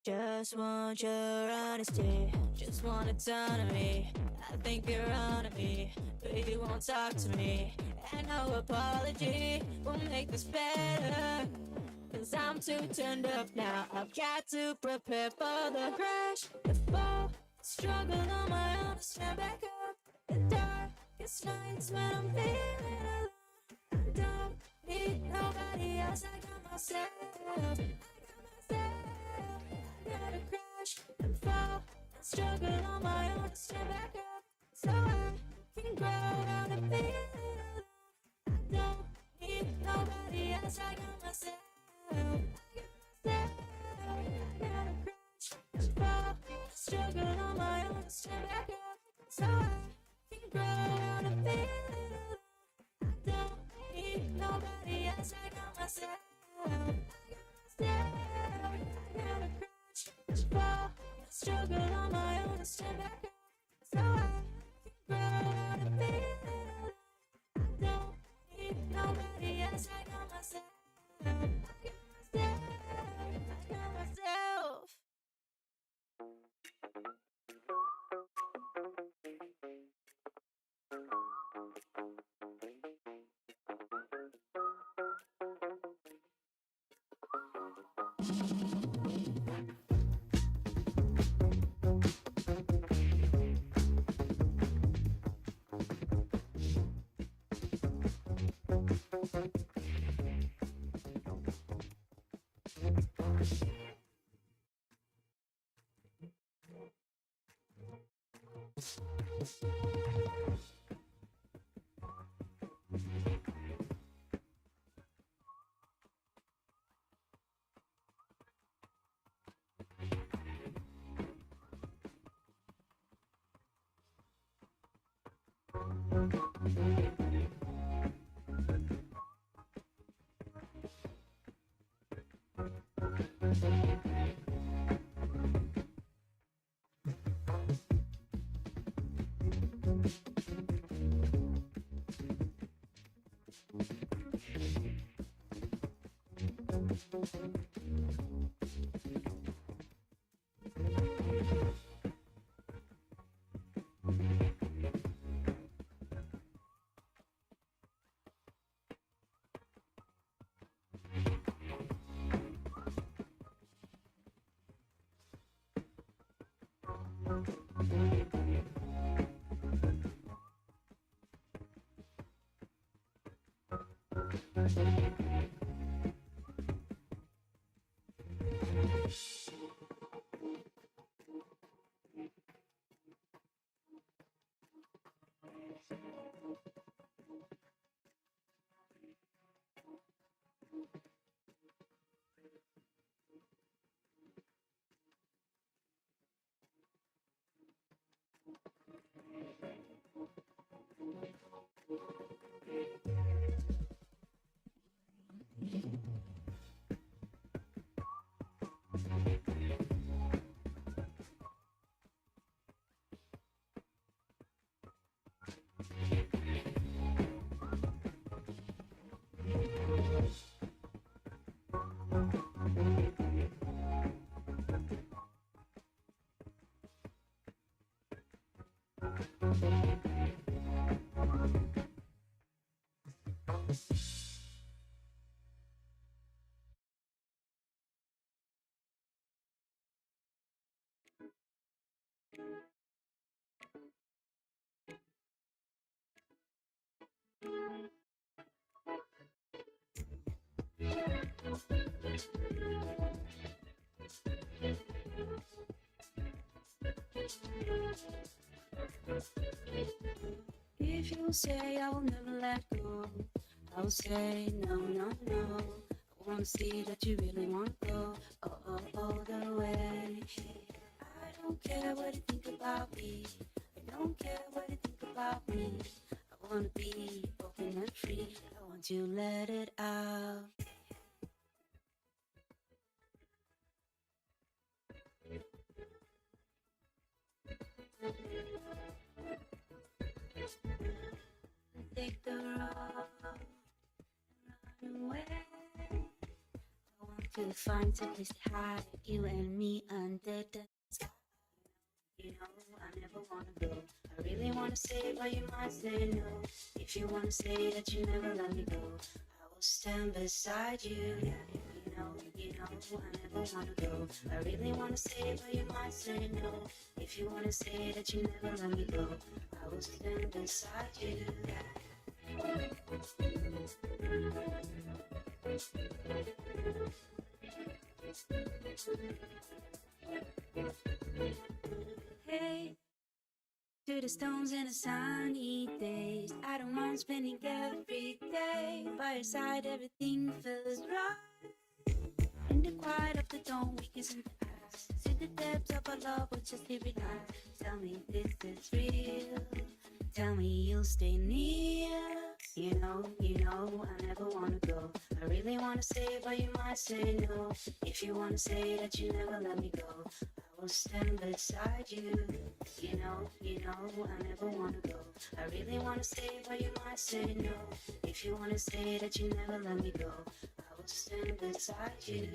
Just want your honesty, just want autonomy. I think you're on to me, but you won't talk to me. And no apology will make this better, 'cause I'm too turned up now. I've got to prepare for the crash, the fall, struggle on my own to stand back up. The darkest nights when I'm feeling alone. I don't need nobody else. I got myself. I got myself. I gotta crash and fall and struggle on my own to stand back up, so I can grow out of feeling alone. I don't need nobody else. I got myself. I got myself. I gotta crash and fall and struggle on my own to stand back up, so I can grow out of feeling alone. I don't need nobody else. I got myself. I got myself. I gotta crash and fall and struggle on my own to stand back up, so I can grow out of feeling alone. I don't need nobody else. I got myself. I got myself. I got myself. If you say I will never let go, I will say no, no, no. I wanna see that you really wanna go all the way. I don't care what you think about me. I don't care what you think about me. I wanna be open and free. I want you to let it out. Take the road and run away. I want to find some place to hide you and me under the sky. You know I never wanna go. I really wanna say, but you might say no. If you wanna say that you never let me go, I will stand beside you. You know I never wanna go. I really wanna say, but you might say no. If you wanna say that you never let me go, I will stand beside you. Hey, to the stones in the sunny days, I don't mind spending every day by your side. Everything feels right. In the quiet of the dawn, we kiss in the eyes. See the depths of our love, we're just living life. Tell me this is real. Tell me you'll stay near. You know, I never wanna go. I really wanna say, but you might say no. If you wanna say that you never let me go, I will stand beside you. You know, I never wanna go. I really wanna say, but you might say no. If you wanna say that you never let me go, I will stand beside you.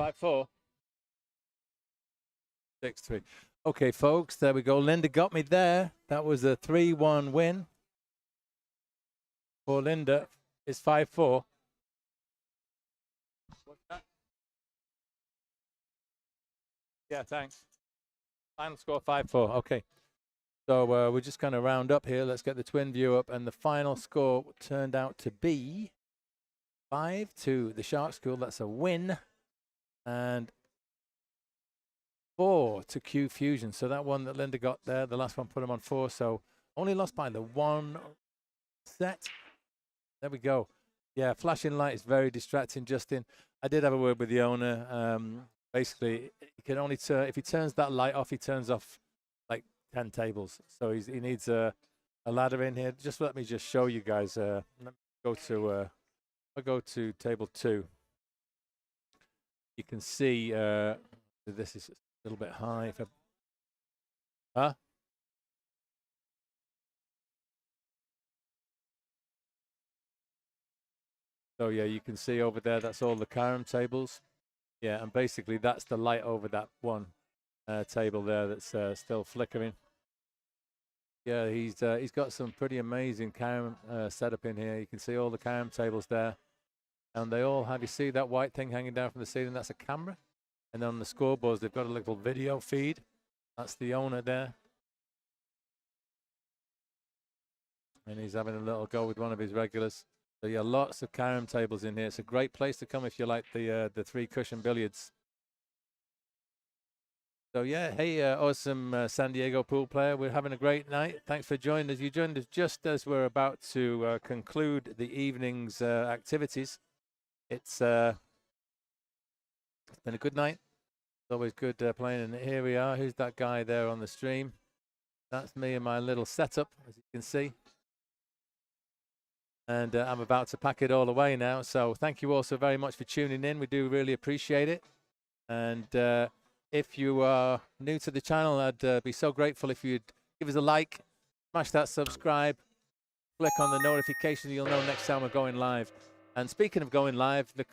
5-4. 6-3. Okay, folks, there we go. Linda got me there. That was a 3-1 win for Linda. It's 5-4. What's that? Yeah, thanks. Final score 5-4. Okay. So we're just going to round up here. Let's get the twin view up. And the final score turned out to be 5-2. The Shark School. That's a win. And 4 to Q Fusion. So that one that Linda got there, the last one put him on 4. So only lost by the 1 set. There we go. Yeah, flashing light is very distracting, Justin. I did have a word with the owner. Basically, he can only turn, if he turns that light off, he turns off like 10 tables. So he needs a ladder in here. Just let me just show you guys. Let me go to, I'll go to table 2. You can see this is a little bit high. If huh? So yeah, you can see over there, that's all the carom tables. Yeah, and basically that's the light over that one table there that's still flickering. Yeah, he's got some pretty amazing carom setup in here. You can see all the carom tables there. And they all have, you see that white thing hanging down from the ceiling? That's a camera. And then on the scoreboards, they've got a little video feed. That's the owner there. And he's having a little go with one of his regulars. So yeah, lots of carom tables in here. It's a great place to come if you like the 3-cushion billiards. So yeah, hey, awesome San Diego pool player. We're having a great night. Thanks for joining us. You joined us just as we're about to conclude the evening's activities. It's been a good night. It's always good playing. And here we are. Who's that guy there on the stream? That's me and my little setup, as you can see. And I'm about to pack it all away now. So thank you all so very much for tuning in. We do really appreciate it. And if you are new to the channel, I'd be so grateful if you'd give us a like, smash that subscribe, click on the notification. You'll know next time we're going live. And speaking of going live, the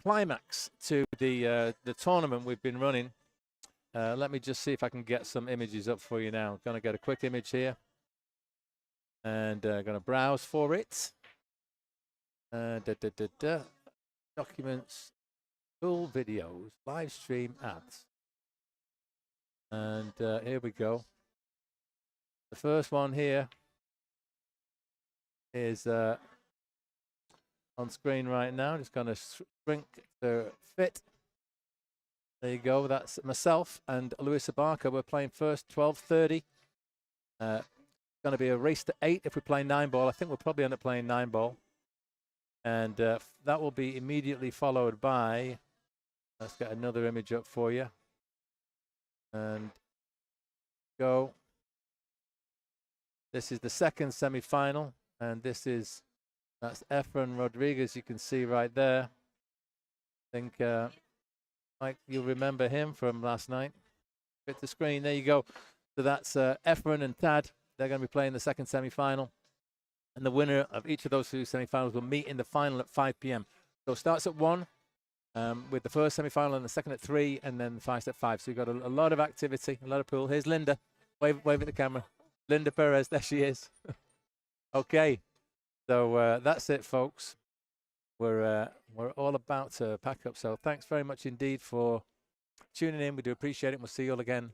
climax to the tournament we've been running. Let me just see if I can get some images up for you now. I'm going to get a quick image here. And going to browse for it. Documents, full videos, live stream ads. And here we go. The first one here is on screen right now. Just going to shrink to fit. There you go. That's myself and Luisa Barker. We're playing first, 12:30. Going to be a race to 8 if we play 9-ball. I think we'll probably end up playing 9-ball. And that will be immediately followed by, let's get another image up for you. And go. This is the second semi-final. And that's Efren Rodriguez, you can see right there. I think, Mike, you'll remember him from last night. Hit the screen, there you go. So that's Efren and Tad. They're going to be playing the second semi-final. And the winner of each of those 2 semi-finals will meet in the final at 5 p.m. So it starts at 1 with the first semi-final and the second at 3 and then the final at 5. So you've got a lot of activity, a lot of pool. Here's Linda. Wave at the camera. Linda Perez, there she is. Okay. So that's it, folks. We're all about to pack up. So thanks very much indeed for tuning in. We do appreciate it. We'll see you all again